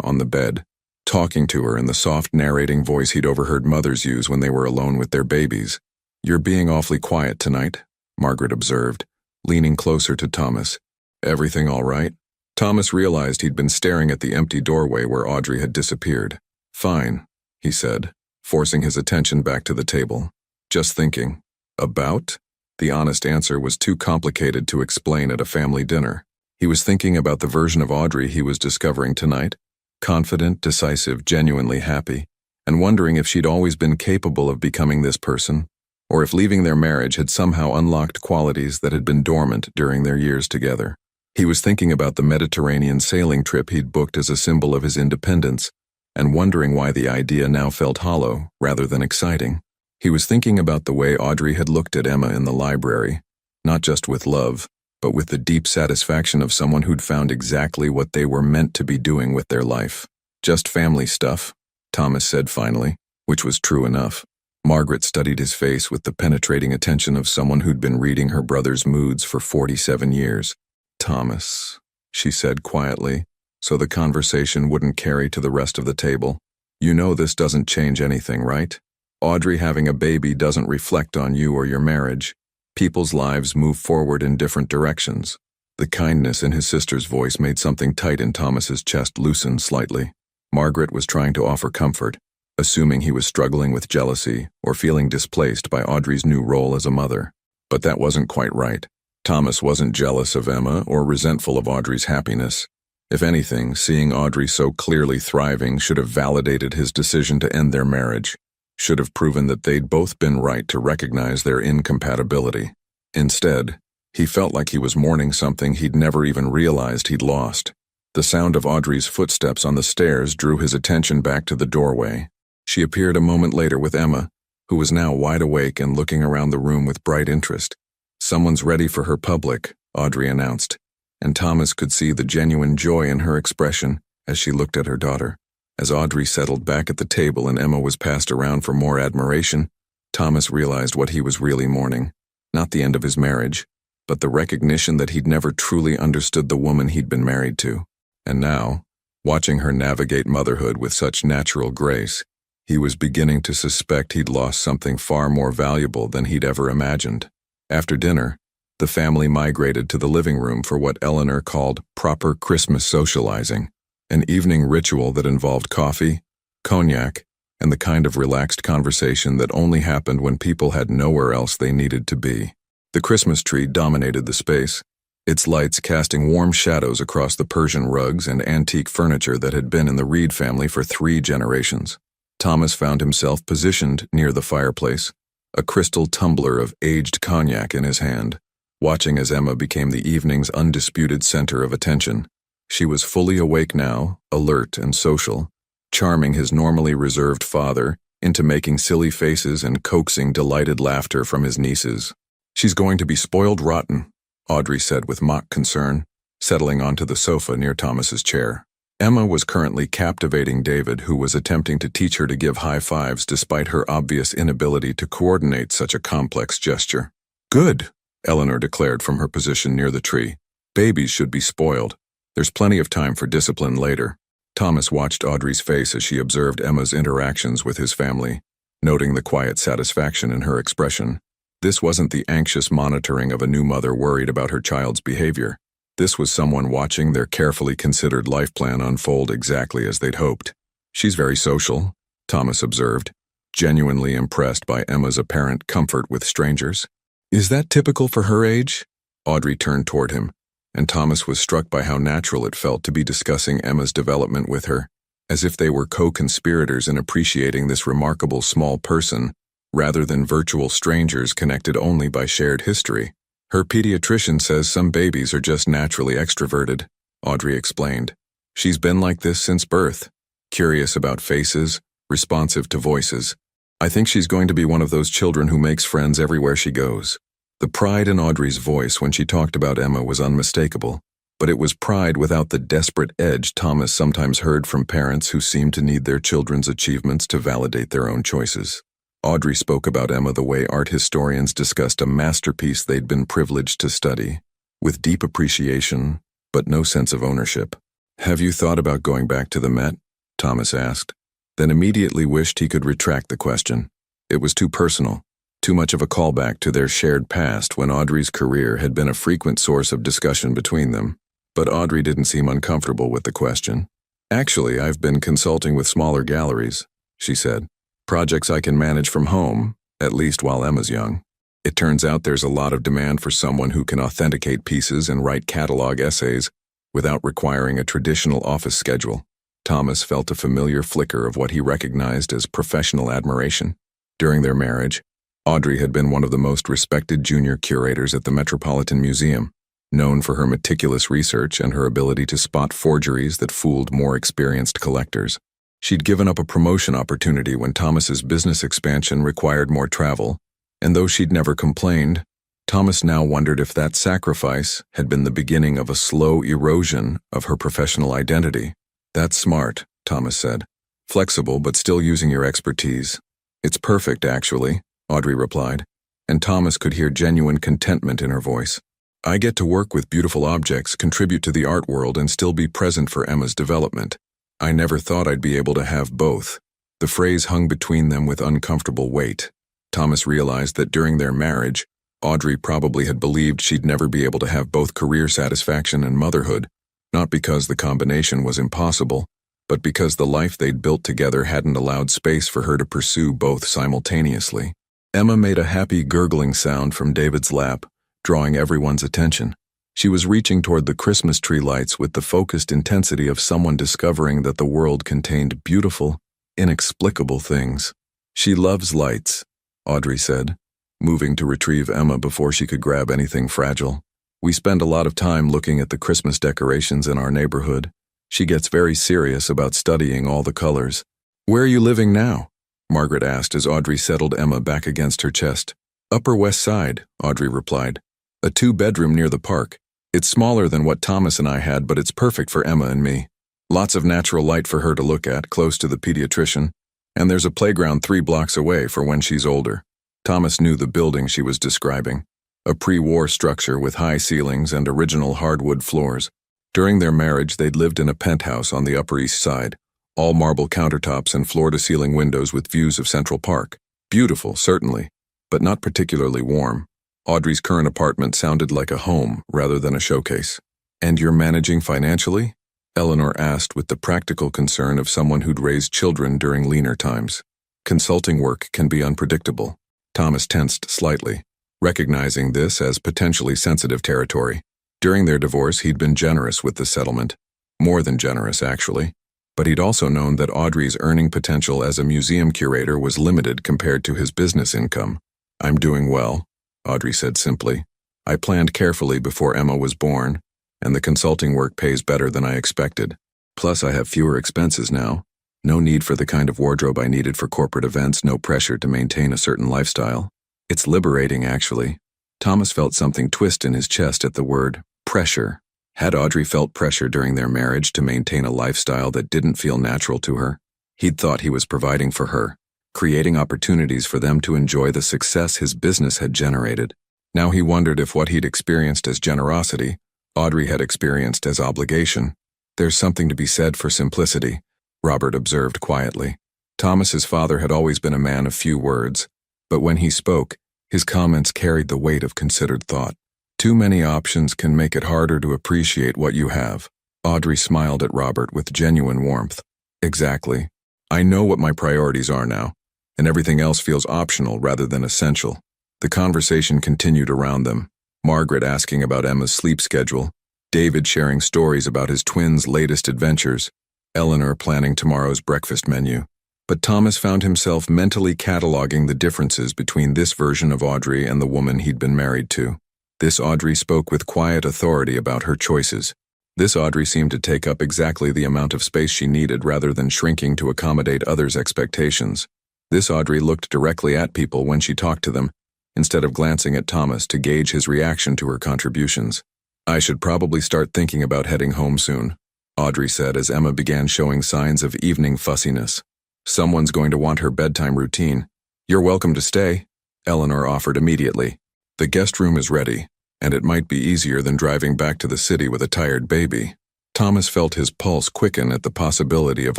on the bed, talking to her in the soft narrating voice he'd overheard mothers use when they were alone with their babies. "You're being awfully quiet tonight," Margaret observed, leaning closer to Thomas. "Everything all right?" Thomas realized he'd been staring at the empty doorway where Audrey had disappeared. "Fine," he said, forcing his attention back to the table. "Just thinking." "About?" The honest answer was too complicated to explain at a family dinner. He was thinking about the version of Audrey he was discovering tonight, confident, decisive, genuinely happy, and wondering if she'd always been capable of becoming this person, or if leaving their marriage had somehow unlocked qualities that had been dormant during their years together. He was thinking about the Mediterranean sailing trip he'd booked as a symbol of his independence, and wondering why the idea now felt hollow rather than exciting. He was thinking about the way Audrey had looked at Emma in the library, not just with love, but with the deep satisfaction of someone who'd found exactly what they were meant to be doing with their life. "Just family stuff," Thomas said finally, which was true enough. Margaret studied his face with the penetrating attention of someone who'd been reading her brother's moods for 47 years. "Thomas," she said quietly, so the conversation wouldn't carry to the rest of the table. You know this doesn't change anything, right? Audrey having a baby doesn't reflect on you or your marriage. People's lives move forward in different directions. The kindness in his sister's voice made something tight in Thomas's chest loosen slightly. Margaret was trying to offer comfort, assuming he was struggling with jealousy or feeling displaced by Audrey's new role as a mother. But that wasn't quite right. Thomas wasn't jealous of Emma or resentful of Audrey's happiness. If anything, seeing Audrey so clearly thriving should have validated his decision to end their marriage, should have proven that they'd both been right to recognize their incompatibility. Instead, he felt like he was mourning something he'd never even realized he'd lost. The sound of Audrey's footsteps on the stairs drew his attention back to the doorway. She appeared a moment later with Emma, who was now wide awake and looking around the room with bright interest. Someone's ready for her public, Audrey announced, and Thomas could see the genuine joy in her expression as she looked at her daughter. As Audrey settled back at the table and Emma was passed around for more admiration, Thomas realized what he was really mourning. Not the end of his marriage, but the recognition that he'd never truly understood the woman he'd been married to. And now, watching her navigate motherhood with such natural grace, he was beginning to suspect he'd lost something far more valuable than he'd ever imagined. After dinner, the family migrated to the living room for what Eleanor called proper Christmas socializing, an evening ritual that involved coffee, cognac, and the kind of relaxed conversation that only happened when people had nowhere else they needed to be. The Christmas tree dominated the space, its lights casting warm shadows across the Persian rugs and antique furniture that had been in the Reed family for 3 generations. Thomas found himself positioned near the fireplace, a crystal tumbler of aged cognac in his hand, watching as Emma became the evening's undisputed center of attention. She was fully awake now, alert and social, charming his normally reserved father into making silly faces and coaxing delighted laughter from his nieces. She's going to be spoiled rotten, Audrey said with mock concern, settling onto the sofa near Thomas's chair. Emma was currently captivating David, who was attempting to teach her to give high fives despite her obvious inability to coordinate such a complex gesture. Good, Eleanor declared from her position near the tree. Babies should be spoiled. There's plenty of time for discipline later. Thomas watched Audrey's face as she observed Emma's interactions with his family, noting the quiet satisfaction in her expression. This wasn't the anxious monitoring of a new mother worried about her child's behavior. This was someone watching their carefully considered life plan unfold exactly as they'd hoped. She's very social, Thomas observed, genuinely impressed by Emma's apparent comfort with strangers. Is that typical for her age? Audrey turned toward him, and Thomas was struck by how natural it felt to be discussing Emma's development with her, as if they were co-conspirators in appreciating this remarkable small person, rather than virtual strangers connected only by shared history. Her pediatrician says some babies are just naturally extroverted, Audrey explained. She's been like this since birth, curious about faces, responsive to voices. I think she's going to be one of those children who makes friends everywhere she goes. The pride in Audrey's voice when she talked about Emma was unmistakable, but it was pride without the desperate edge Thomas sometimes heard from parents who seemed to need their children's achievements to validate their own choices. Audrey spoke about Emma the way art historians discussed a masterpiece they'd been privileged to study, with deep appreciation, but no sense of ownership. Have you thought about going back to the Met? Thomas asked, then immediately wished he could retract the question. It was too personal, too much of a callback to their shared past when Audrey's career had been a frequent source of discussion between them. But Audrey didn't seem uncomfortable with the question. Actually, I've been consulting with smaller galleries, she said. Projects I can manage from home, at least while Emma's young. It turns out there's a lot of demand for someone who can authenticate pieces and write catalog essays without requiring a traditional office schedule. Thomas felt a familiar flicker of what he recognized as professional admiration. During their marriage, Audrey had been one of the most respected junior curators at the Metropolitan Museum, known for her meticulous research and her ability to spot forgeries that fooled more experienced collectors. She'd given up a promotion opportunity when Thomas's business expansion required more travel, and though she'd never complained, Thomas now wondered if that sacrifice had been the beginning of a slow erosion of her professional identity. That's smart, Thomas said. Flexible but still using your expertise. It's perfect, actually, Audrey replied, and Thomas could hear genuine contentment in her voice. I get to work with beautiful objects, contribute to the art world, and still be present for Emma's development. I never thought I'd be able to have both. The phrase hung between them with uncomfortable weight. Thomas realized that during their marriage, Audrey probably had believed she'd never be able to have both career satisfaction and motherhood, not because the combination was impossible, but because the life they'd built together hadn't allowed space for her to pursue both simultaneously. Emma made a happy gurgling sound from David's lap, drawing everyone's attention. She was reaching toward the Christmas tree lights with the focused intensity of someone discovering that the world contained beautiful, inexplicable things. "She loves lights," Audrey said, moving to retrieve Emma before she could grab anything fragile. "We spend a lot of time looking at the Christmas decorations in our neighborhood. She gets very serious about studying all the colors." "Where are you living now?" Margaret asked as Audrey settled Emma back against her chest. "Upper West Side," Audrey replied. "A 2-bedroom near the park. It's smaller than what Thomas and I had, but it's perfect for Emma and me. Lots of natural light for her to look at, close to the pediatrician, and there's a playground 3 blocks away for when she's older." Thomas knew the building she was describing, a pre-war structure with high ceilings and original hardwood floors. During their marriage, they'd lived in a penthouse on the Upper East Side, all marble countertops and floor-to-ceiling windows with views of Central Park. Beautiful, certainly, but not particularly warm. Audrey's current apartment sounded like a home rather than a showcase. "And you're managing financially?" Eleanor asked with the practical concern of someone who'd raised children during leaner times. Consulting work can be unpredictable. Thomas tensed slightly, recognizing this as potentially sensitive territory. During their divorce, he'd been generous with the settlement. More than generous, actually. But he'd also known that Audrey's earning potential as a museum curator was limited compared to his business income. "I'm doing well," Audrey said simply. "I planned carefully before Emma was born, and the consulting work pays better than I expected. Plus, I have fewer expenses now. No need for the kind of wardrobe I needed for corporate events, no pressure to maintain a certain lifestyle. It's liberating, actually." Thomas felt something twist in his chest at the word pressure. Had Audrey felt pressure during their marriage to maintain a lifestyle that didn't feel natural to her? He'd thought he was providing for her, creating opportunities for them to enjoy the success his business had generated. Now he wondered if what he'd experienced as generosity, Audrey had experienced as obligation. "There's something to be said for simplicity," Robert observed quietly. Thomas's father had always been a man of few words, but when he spoke, his comments carried the weight of considered thought. "Too many options can make it harder to appreciate what you have." Audrey smiled at Robert with genuine warmth. "Exactly. I know what my priorities are now, and everything else feels optional rather than essential." The conversation continued around them, Margaret asking about Emma's sleep schedule, David sharing stories about his twins' latest adventures, Eleanor planning tomorrow's breakfast menu. But Thomas found himself mentally cataloging the differences between this version of Audrey and the woman he'd been married to. This Audrey spoke with quiet authority about her choices. This Audrey seemed to take up exactly the amount of space she needed rather than shrinking to accommodate others' expectations. This Audrey looked directly at people when she talked to them, instead of glancing at Thomas to gauge his reaction to her contributions. "I should probably start thinking about heading home soon," Audrey said as Emma began showing signs of evening fussiness. "Someone's going to want her bedtime routine." "You're welcome to stay," Eleanor offered immediately. "The guest room is ready, and it might be easier than driving back to the city with a tired baby." Thomas felt his pulse quicken at the possibility of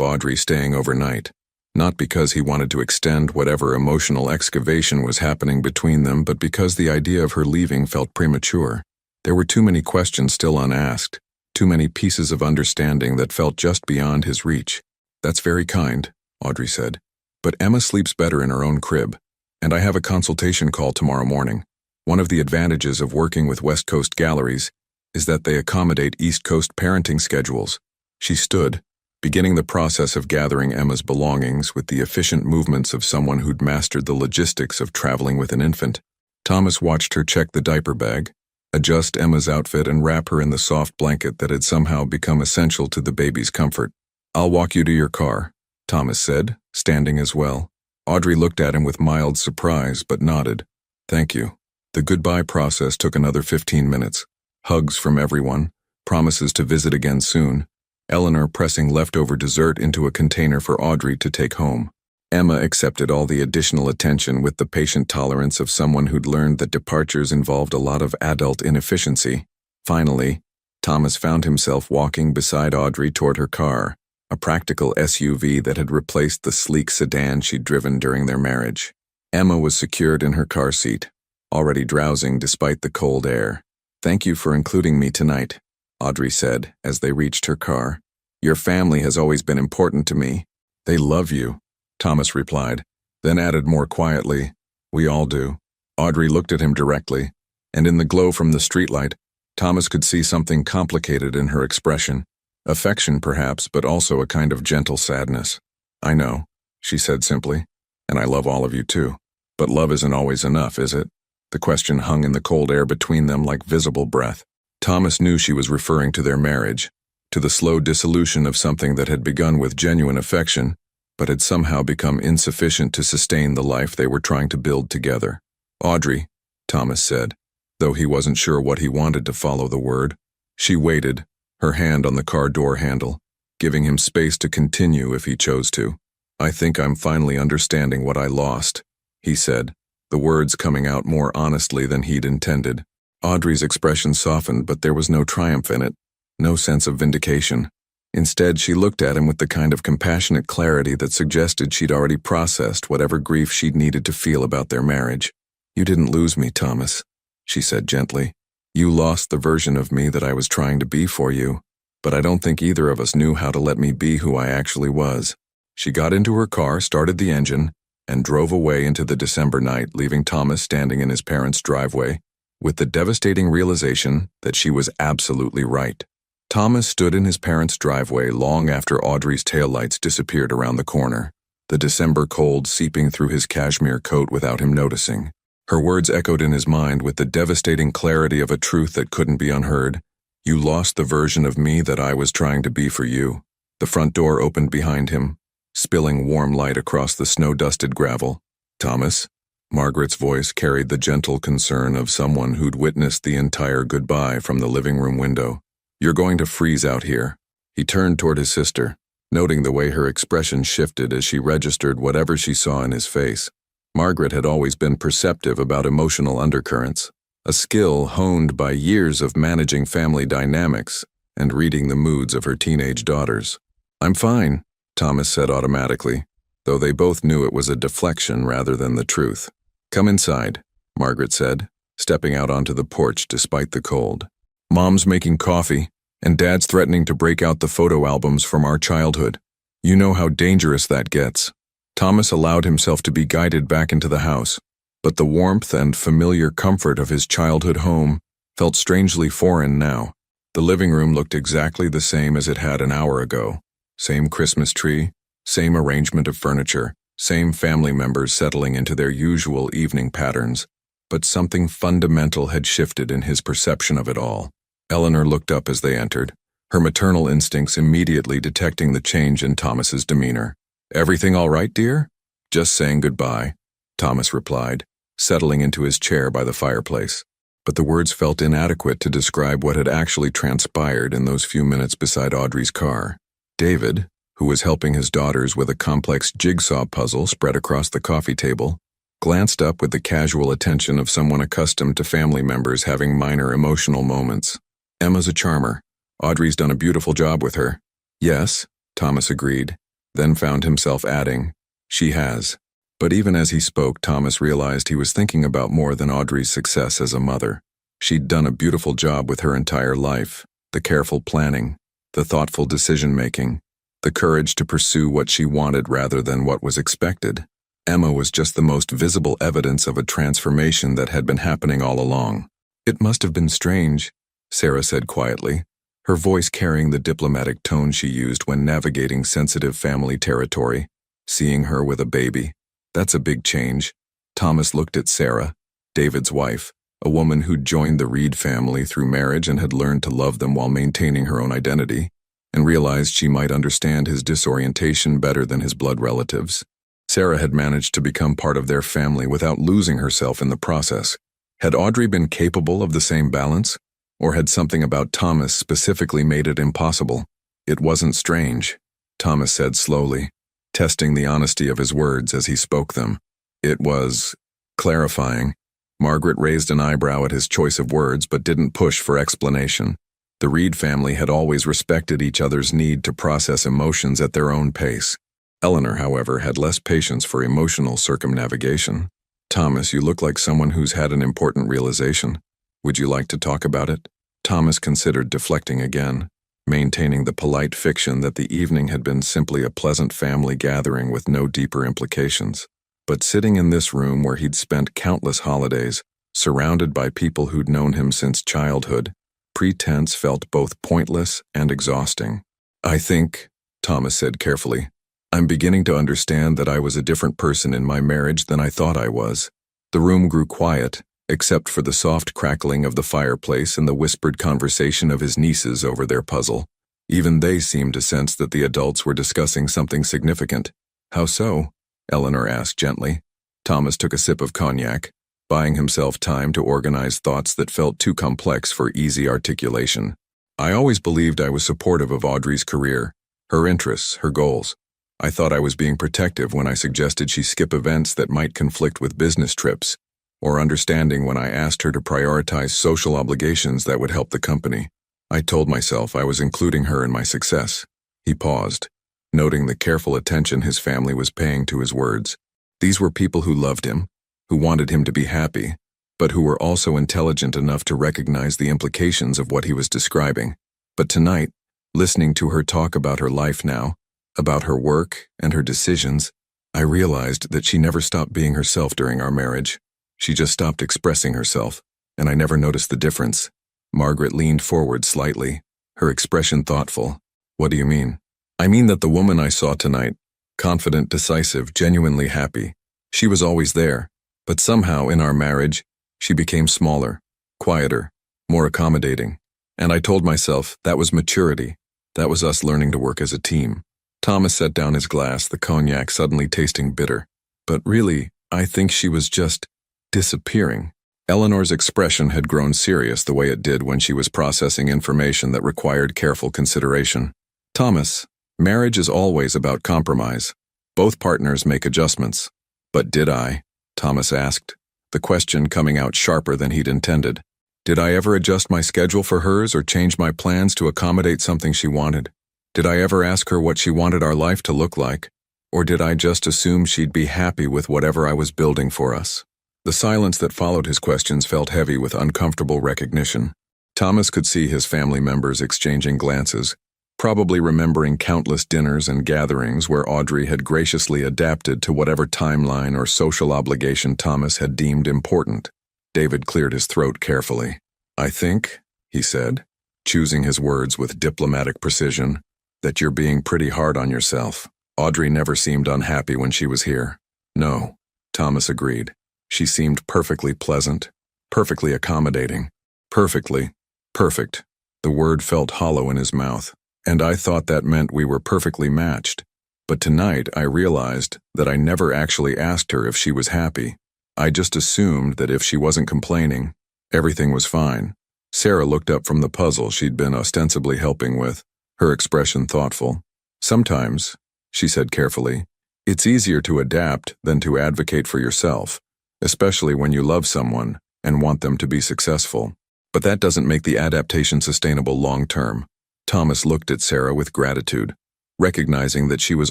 Audrey staying overnight, not because he wanted to extend whatever emotional excavation was happening between them, but because the idea of her leaving felt premature. There were too many questions still unasked, too many pieces of understanding that felt just beyond his reach. "That's very kind," Audrey said, "but Emma sleeps better in her own crib, and I have a consultation call tomorrow morning. One of the advantages of working with West Coast galleries is that they accommodate East Coast parenting schedules." She stood, beginning the process of gathering Emma's belongings with the efficient movements of someone who'd mastered the logistics of traveling with an infant. Thomas watched her check the diaper bag, adjust Emma's outfit, and wrap her in the soft blanket that had somehow become essential to the baby's comfort. "I'll walk you to your car," Thomas said, standing as well. Audrey looked at him with mild surprise but nodded. "Thank you." The goodbye process took another 15 minutes. Hugs from everyone, promises to visit again soon, Eleanor pressing leftover dessert into a container for Audrey to take home. Emma accepted all the additional attention with the patient tolerance of someone who'd learned that departures involved a lot of adult inefficiency. Finally, Thomas found himself walking beside Audrey toward her car, a practical SUV that had replaced the sleek sedan she'd driven during their marriage. Emma was secured in her car seat, already drowsing despite the cold air. "Thank you for including me tonight," Audrey said as they reached her car. "Your family has always been important to me." "They love you," Thomas replied, then added more quietly, "We all do." Audrey looked at him directly, and in the glow from the streetlight, Thomas could see something complicated in her expression. Affection, perhaps, but also a kind of gentle sadness. "I know," she said simply, "and I love all of you too. But love isn't always enough, is it?" The question hung in the cold air between them like visible breath. Thomas knew she was referring to their marriage, to the slow dissolution of something that had begun with genuine affection, but had somehow become insufficient to sustain the life they were trying to build together. "Audrey," Thomas said, though he wasn't sure what he wanted to follow the word. She waited, her hand on the car door handle, giving him space to continue if he chose to. "I think I'm finally understanding what I lost," he said, the words coming out more honestly than he'd intended. Audrey's expression softened, but there was no triumph in it, no sense of vindication. Instead, she looked at him with the kind of compassionate clarity that suggested she'd already processed whatever grief she'd needed to feel about their marriage. "You didn't lose me, Thomas," she said gently. "You lost the version of me that I was trying to be for you, but I don't think either of us knew how to let me be who I actually was." She got into her car, started the engine, and drove away into the December night, leaving Thomas standing in his parents' driveway, with the devastating realization that she was absolutely right. Thomas stood in his parents' driveway long after Audrey's taillights disappeared around the corner, the December cold seeping through his cashmere coat without him noticing. Her words echoed in his mind with the devastating clarity of a truth that couldn't be unheard. "You lost the version of me that I was trying to be for you." The front door opened behind him, spilling warm light across the snow-dusted gravel. "Thomas?" Margaret's voice carried the gentle concern of someone who'd witnessed the entire goodbye from the living room window. "You're going to freeze out here." He turned toward his sister, noting the way her expression shifted as she registered whatever she saw in his face. Margaret had always been perceptive about emotional undercurrents, a skill honed by years of managing family dynamics and reading the moods of her teenage daughters. "I'm fine," Thomas said automatically, though they both knew it was a deflection rather than the truth. "Come inside," Margaret said, stepping out onto the porch despite the cold. "Mom's making coffee, and Dad's threatening to break out the photo albums from our childhood. You know how dangerous that gets." Thomas allowed himself to be guided back into the house, but the warmth and familiar comfort of his childhood home felt strangely foreign now. The living room looked exactly the same as it had an hour ago. Same Christmas tree, same arrangement of furniture, same family members settling into their usual evening patterns, but something fundamental had shifted in his perception of it all. Eleanor looked up as they entered, her maternal instincts immediately detecting the change in Thomas's demeanor. "Everything all right, dear?" "Just saying goodbye," Thomas replied, settling into his chair by the fireplace. But the words felt inadequate to describe what had actually transpired in those few minutes beside Audrey's car. David, who was helping his daughters with a complex jigsaw puzzle spread across the coffee table, glanced up with the casual attention of someone accustomed to family members having minor emotional moments. "Emma's a charmer. Audrey's done a beautiful job with her." "Yes," Thomas agreed, then found himself adding, "She has." But even as he spoke, Thomas realized he was thinking about more than Audrey's success as a mother. She'd done a beautiful job with her entire life, the careful planning, the thoughtful decision-making, the courage to pursue what she wanted rather than what was expected. Emma was just the most visible evidence of a transformation that had been happening all along. "It must have been strange," Sarah said quietly, her voice carrying the diplomatic tone she used when navigating sensitive family territory, "seeing her with a baby. That's a big change." Thomas looked at Sarah, David's wife, a woman who'd joined the Reed family through marriage and had learned to love them while maintaining her own identity, and realized she might understand his disorientation better than his blood relatives. Sarah had managed to become part of their family without losing herself in the process. Had Audrey been capable of the same balance? Or had something about Thomas specifically made it impossible? "It wasn't strange," Thomas said slowly. testing the honesty of his words as he spoke them. It was clarifying. Margaret raised an eyebrow at his choice of words but didn't push for explanation. The Reed family had always respected each other's need to process emotions at their own pace. Eleanor, however, had less patience for emotional circumnavigation. "Thomas, you look like someone who's had an important realization. Would you like to talk about it?" Thomas considered deflecting again, maintaining the polite fiction that the evening had been simply a pleasant family gathering with no deeper implications. But sitting in this room where he'd spent countless holidays, surrounded by people who'd known him since childhood, pretense felt both pointless and exhausting. "I think," Thomas said carefully, "I'm beginning to understand that I was a different person in my marriage than I thought I was." The room grew quiet, except for the soft crackling of the fireplace and the whispered conversation of his nieces over their puzzle. Even they seemed to sense that the adults were discussing something significant. "How so?" Eleanor asked gently. Thomas took a sip of cognac, buying himself time to organize thoughts that felt too complex for easy articulation. "I always believed I was supportive of Audrey's career, her interests, her goals. I thought I was being protective when I suggested she skip events that might conflict with business trips, or understanding when I asked her to prioritize social obligations that would help the company. I told myself I was including her in my success." He paused, noting the careful attention his family was paying to his words. These were people who loved him, who wanted him to be happy, but who were also intelligent enough to recognize the implications of what he was describing. But tonight, listening to her talk about her life now, about her work and her decisions, I realized that she never stopped being herself during our marriage. She just stopped expressing herself, and I never noticed the difference. Margaret leaned forward slightly, her expression thoughtful. "What do you mean?" "I mean that the woman I saw tonight, confident, decisive, genuinely happy, she was always there, but somehow in our marriage, she became smaller, quieter, more accommodating. And I told myself that was maturity, that was us learning to work as a team." Thomas set down his glass, the cognac suddenly tasting bitter. "But really, I think she was just disappearing." Eleanor's expression had grown serious the way it did when she was processing information that required careful consideration. "Thomas, marriage is always about compromise. Both partners make adjustments." "But did I?" Thomas asked, the question coming out sharper than he'd intended. "Did I ever adjust my schedule for hers or change my plans to accommodate something she wanted? Did I ever ask her what she wanted our life to look like? Or did I just assume she'd be happy with whatever I was building for us?" The silence that followed his questions felt heavy with uncomfortable recognition. Thomas could see his family members exchanging glances, probably remembering countless dinners and gatherings where Audrey had graciously adapted to whatever timeline or social obligation Thomas had deemed important. David cleared his throat carefully. "I think," he said, choosing his words with diplomatic precision, "that you're being pretty hard on yourself. Audrey never seemed unhappy when she was here." "No," Thomas agreed. "She seemed perfectly pleasant, perfectly accommodating. Perfect. The word felt hollow in his mouth. "And I thought that meant we were perfectly matched. But tonight I realized that I never actually asked her if she was happy. I just assumed that if she wasn't complaining, everything was fine." Sarah looked up from the puzzle she'd been ostensibly helping with, her expression thoughtful. "Sometimes," she said carefully, "it's easier to adapt than to advocate for yourself, especially when you love someone and want them to be successful. But that doesn't make the adaptation sustainable long-term." Thomas looked at Sarah with gratitude, recognizing that she was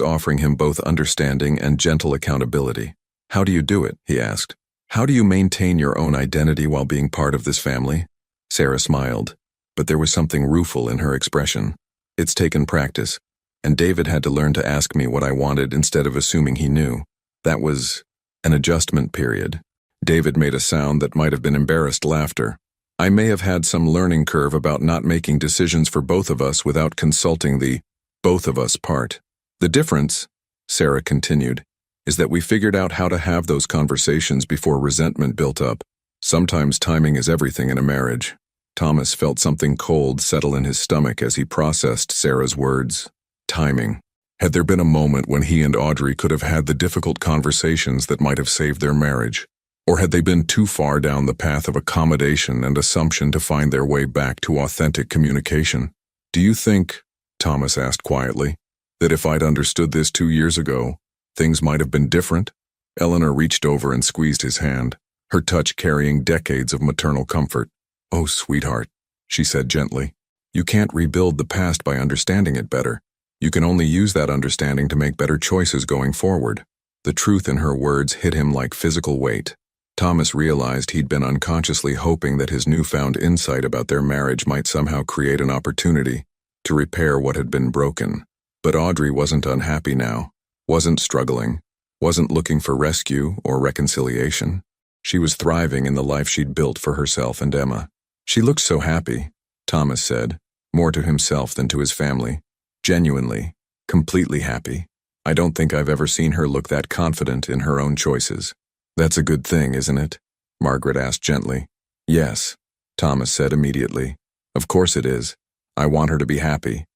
offering him both understanding and gentle accountability. "How do you do it?" he asked. "How do you maintain your own identity while being part of this family?" Sarah smiled, but there was something rueful in her expression. "It's taken practice, and David had to learn to ask me what I wanted instead of assuming he knew. That was an adjustment period." David made a sound that might have been embarrassed laughter. "I may have had some learning curve about not making decisions for both of us without consulting the both of us part. The difference," Sarah continued, "is that we figured out how to have those conversations before resentment built up. Sometimes timing is everything in a marriage." Thomas felt something cold settle in his stomach as he processed Sarah's words. Timing. Had there been a moment when he and Audrey could have had the difficult conversations that might have saved their marriage? Or had they been too far down the path of accommodation and assumption to find their way back to authentic communication? "Do you think," Thomas asked quietly, That if I'd understood this 2 years ago, things might have been different? Eleanor reached over and squeezed his hand, her touch carrying decades of maternal comfort. "Oh, sweetheart," she said gently. "You can't rebuild the past by understanding it better. You can only use that understanding to make better choices going forward." The truth in her words hit him like physical weight. Thomas realized he'd been unconsciously hoping that his newfound insight about their marriage might somehow create an opportunity to repair what had been broken. But Audrey wasn't unhappy now, wasn't struggling, wasn't looking for rescue or reconciliation. She was thriving in the life she'd built for herself and Emma. "She looked so happy," Thomas said, more to himself than to his family. "Genuinely, completely happy. I don't think I've ever seen her look that confident in her own choices." "That's a good thing, isn't it?" Margaret asked gently. "Yes," Thomas said immediately. "Of course it is. I want her to be happy.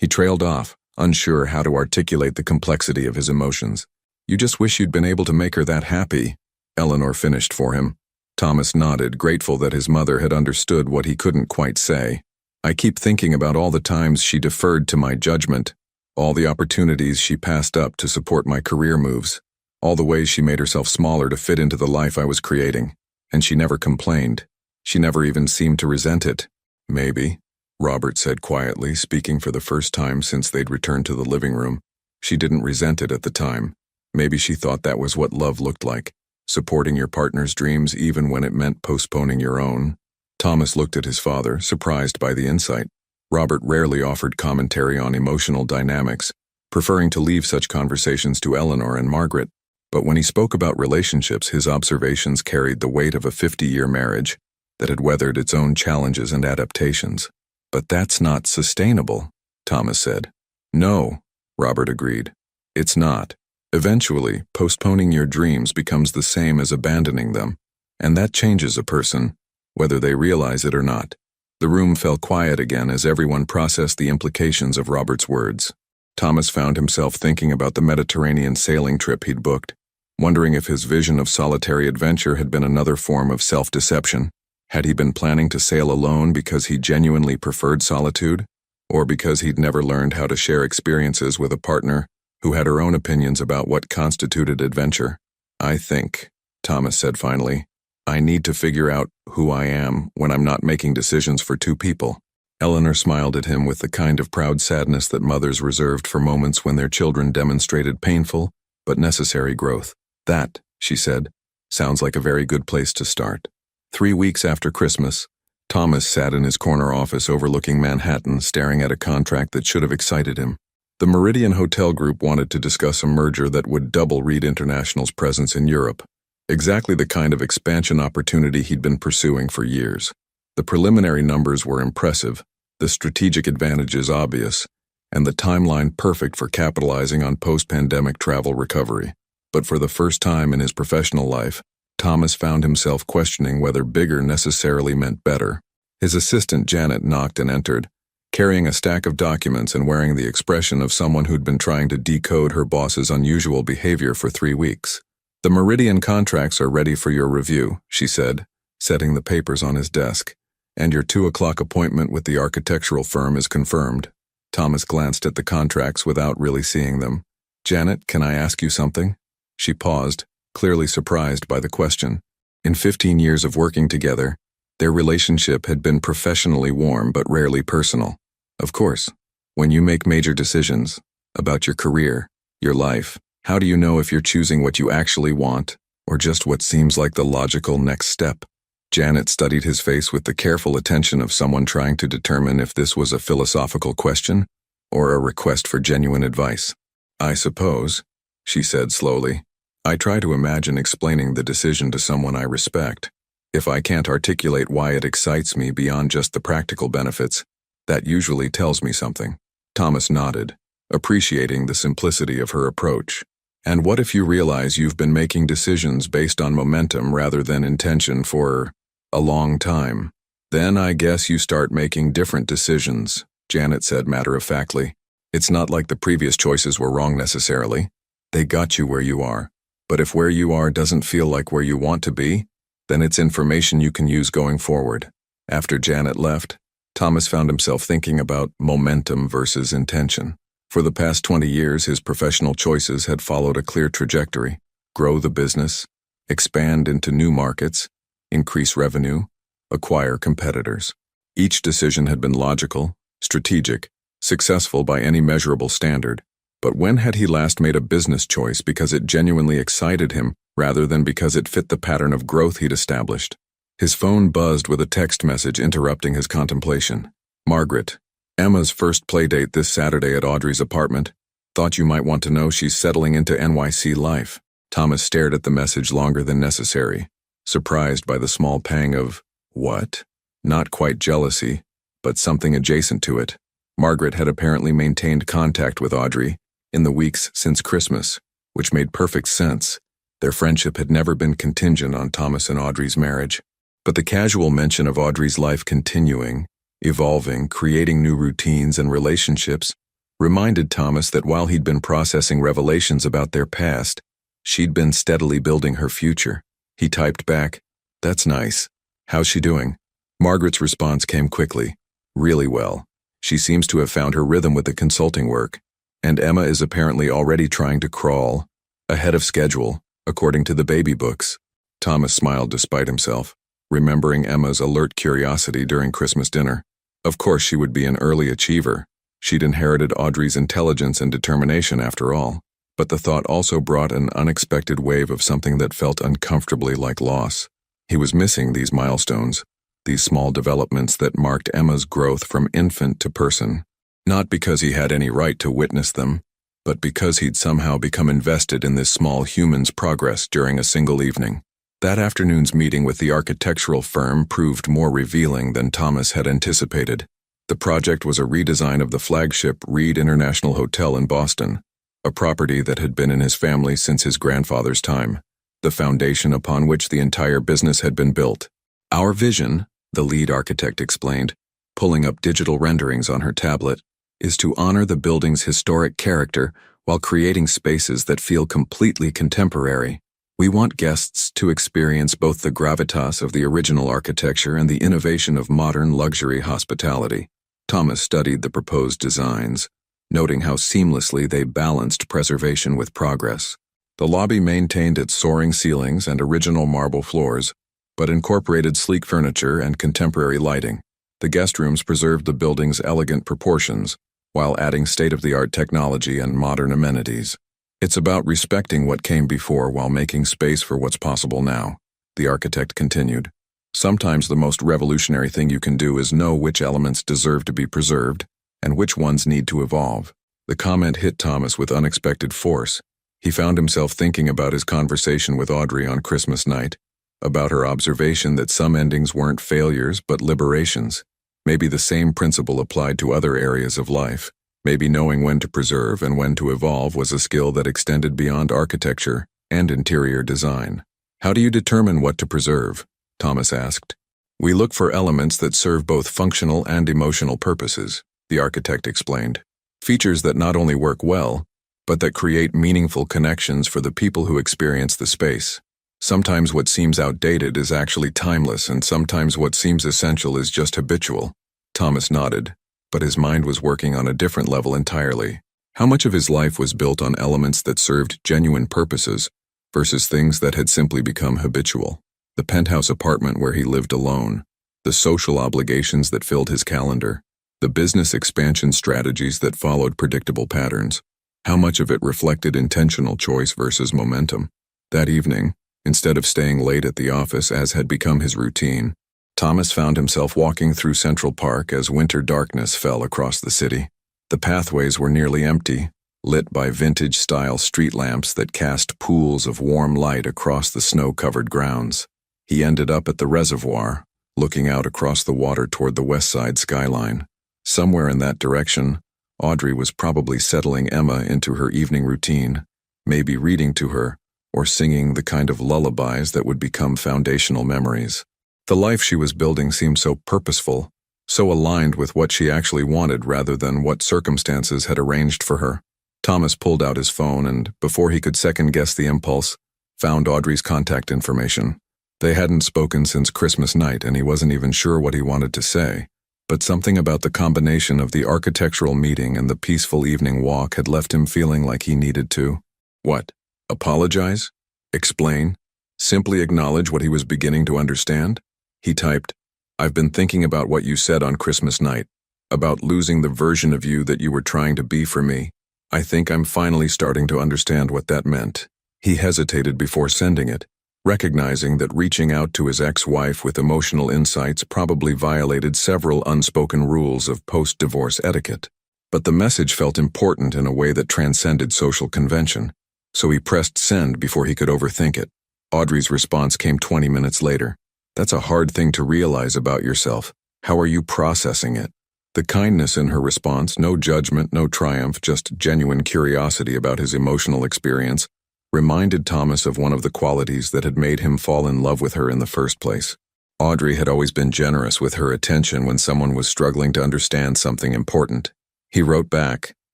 He trailed off, unsure how to articulate the complexity of his emotions. "You just wish you'd been able to make her that happy," Eleanor finished for him. Thomas nodded, grateful that his mother had understood what he couldn't quite say. "I keep thinking about all the times she deferred to my judgment, all the opportunities she passed up to support my career moves, all the ways she made herself smaller to fit into the life I was creating. And she never complained. She never even seemed to resent it." "Maybe," Robert said quietly, speaking for the first time since they'd returned to the living room. "She didn't resent it at the time. Maybe she thought that was what love looked like, supporting your partner's dreams even when it meant postponing your own." Thomas looked at his father, surprised by the insight. Robert rarely offered commentary on emotional dynamics, preferring to leave such conversations to Eleanor and Margaret. But when he spoke about relationships, his observations carried the weight of a 50-year marriage that had weathered its own challenges and adaptations. "But that's not sustainable," Thomas said. "No," Robert agreed. "It's not. Eventually, postponing your dreams becomes the same as abandoning them, and that changes a person, whether they realize it or not." The room fell quiet again as everyone processed the implications of Robert's words. Thomas found himself thinking about the Mediterranean sailing trip he'd booked, wondering if his vision of solitary adventure had been another form of self-deception. Had he been planning to sail alone because he genuinely preferred solitude, or because he'd never learned how to share experiences with a partner who had her own opinions about what constituted adventure? "I think," Thomas said finally, "I need to figure out who I am when I'm not making decisions for two people." Eleanor smiled at him with the kind of proud sadness that mothers reserved for moments when their children demonstrated painful but necessary growth. "That," she said, "sounds like a very good place to start." 3 weeks after Christmas, Thomas sat in his corner office overlooking Manhattan, staring at a contract that should have excited him. The Meridian Hotel Group wanted to discuss a merger that would double Reed International's presence in Europe, exactly the kind of expansion opportunity he'd been pursuing for years. The preliminary numbers were impressive, the strategic advantages obvious, and the timeline perfect for capitalizing on post-pandemic travel recovery. But for the first time in his professional life, Thomas found himself questioning whether bigger necessarily meant better. His assistant Janet knocked and entered, carrying a stack of documents and wearing the expression of someone who'd been trying to decode her boss's unusual behavior for 3 weeks. "The Meridian contracts are ready for your review," she said, setting the papers on his desk. "And your 2 o'clock appointment with the architectural firm is confirmed." Thomas glanced at the contracts without really seeing them. "Janet, can I ask you something?" She paused, clearly surprised by the question. In 15 years of working together, their relationship had been professionally warm but rarely personal. "Of course. When you make major decisions about your career, your life, how do you know if you're choosing what you actually want or just what seems like the logical next step?" Janet studied his face with the careful attention of someone trying to determine if this was a philosophical question or a request for genuine advice. "I suppose," she said slowly, "I try to imagine explaining the decision to someone I respect. If I can't articulate why it excites me beyond just the practical benefits, that usually tells me something." Thomas nodded, appreciating the simplicity of her approach. "And what if you realize you've been making decisions based on momentum rather than intention for a long time? Then I guess you start making different decisions," Janet said matter-of-factly. "It's not like the previous choices were wrong necessarily. They got you where you are. But if where you are doesn't feel like where you want to be, then it's information you can use going forward." After Janet left, Thomas found himself thinking about momentum versus intention. For the past 20 years, his professional choices had followed a clear trajectory: grow the business, expand into new markets, increase revenue, acquire competitors. Each decision had been logical, strategic, successful by any measurable standard. But when had he last made a business choice because it genuinely excited him rather than because it fit the pattern of growth he'd established? His phone buzzed with a text message interrupting his contemplation. Margaret, Emma's first playdate this Saturday at Audrey's apartment. Thought you might want to know she's settling into NYC life. Thomas stared at the message longer than necessary, surprised by the small pang of, what? Not quite jealousy, but something adjacent to it. Margaret had apparently maintained contact with Audrey in the weeks since Christmas, which made perfect sense. Their friendship had never been contingent on Thomas and Audrey's marriage. But the casual mention of Audrey's life continuing, evolving, creating new routines and relationships reminded Thomas that while he'd been processing revelations about their past, she'd been steadily building her future. He typed back, "That's nice. How's she doing?" Margaret's response came quickly. "Really well. She seems to have found her rhythm with the consulting work, and Emma is apparently already trying to crawl ahead of schedule, according to the baby books." Thomas smiled despite himself, remembering Emma's alert curiosity during Christmas dinner. Of course she would be an early achiever. She'd inherited Audrey's intelligence and determination after all. But the thought also brought an unexpected wave of something that felt uncomfortably like loss. He was missing these milestones, these small developments that marked Emma's growth from infant to person. Not because he had any right to witness them, but because he'd somehow become invested in this small human's progress during a single evening. That afternoon's meeting with the architectural firm proved more revealing than Thomas had anticipated. The project was a redesign of the flagship Reed International Hotel in Boston, a property that had been in his family since his grandfather's time, the foundation upon which the entire business had been built. "Our vision," the lead architect explained, pulling up digital renderings on her tablet, "is to honor the building's historic character while creating spaces that feel completely contemporary. We want guests to experience both the gravitas of the original architecture and the innovation of modern luxury hospitality." Thomas studied the proposed designs, noting how seamlessly they balanced preservation with progress. The lobby maintained its soaring ceilings and original marble floors, but incorporated sleek furniture and contemporary lighting. The guest rooms preserved the building's elegant proportions, while adding state-of-the-art technology and modern amenities. "It's about respecting what came before while making space for what's possible now," the architect continued. "Sometimes the most revolutionary thing you can do is know which elements deserve to be preserved and which ones need to evolve." The comment hit Thomas with unexpected force. He found himself thinking about his conversation with Audrey on Christmas night, about her observation that some endings weren't failures but liberations. Maybe the same principle applied to other areas of life. Maybe knowing when to preserve and when to evolve was a skill that extended beyond architecture and interior design. "How do you determine what to preserve?" Thomas asked. "We look for elements that serve both functional and emotional purposes," the architect explained. "Features that not only work well, but that create meaningful connections for the people who experience the space. Sometimes what seems outdated is actually timeless, and sometimes what seems essential is just habitual." Thomas nodded, but his mind was working on a different level entirely. How much of his life was built on elements that served genuine purposes versus things that had simply become habitual? The penthouse apartment where he lived alone, the social obligations that filled his calendar, the business expansion strategies that followed predictable patterns. How much of it reflected intentional choice versus momentum? That evening, instead of staying late at the office as had become his routine, Thomas found himself walking through Central Park as winter darkness fell across the city. The pathways were nearly empty, lit by vintage-style street lamps that cast pools of warm light across the snow-covered grounds. He ended up at the reservoir, looking out across the water toward the west side skyline. Somewhere in that direction, Audrey was probably settling Emma into her evening routine, maybe reading to her, or singing the kind of lullabies that would become foundational memories. The life she was building seemed so purposeful, so aligned with what she actually wanted rather than what circumstances had arranged for her. Thomas pulled out his phone and, before he could second-guess the impulse, found Audrey's contact information. They hadn't spoken since Christmas night, and he wasn't even sure what he wanted to say. But something about the combination of the architectural meeting and the peaceful evening walk had left him feeling like he needed to. What? Apologize? Explain? Simply acknowledge what he was beginning to understand? He typed, "I've been thinking about what you said on Christmas night, about losing the version of you that you were trying to be for me. I think I'm finally starting to understand what that meant." He hesitated before sending it, recognizing that reaching out to his ex-wife with emotional insights probably violated several unspoken rules of post-divorce etiquette. But the message felt important in a way that transcended social convention, so he pressed send before he could overthink it. Audrey's response came 20 minutes later. "That's a hard thing to realize about yourself. How are you processing it?" The kindness in her response, no judgment, no triumph, just genuine curiosity about his emotional experience, reminded Thomas of one of the qualities that had made him fall in love with her in the first place. Audrey had always been generous with her attention when someone was struggling to understand something important. He wrote back,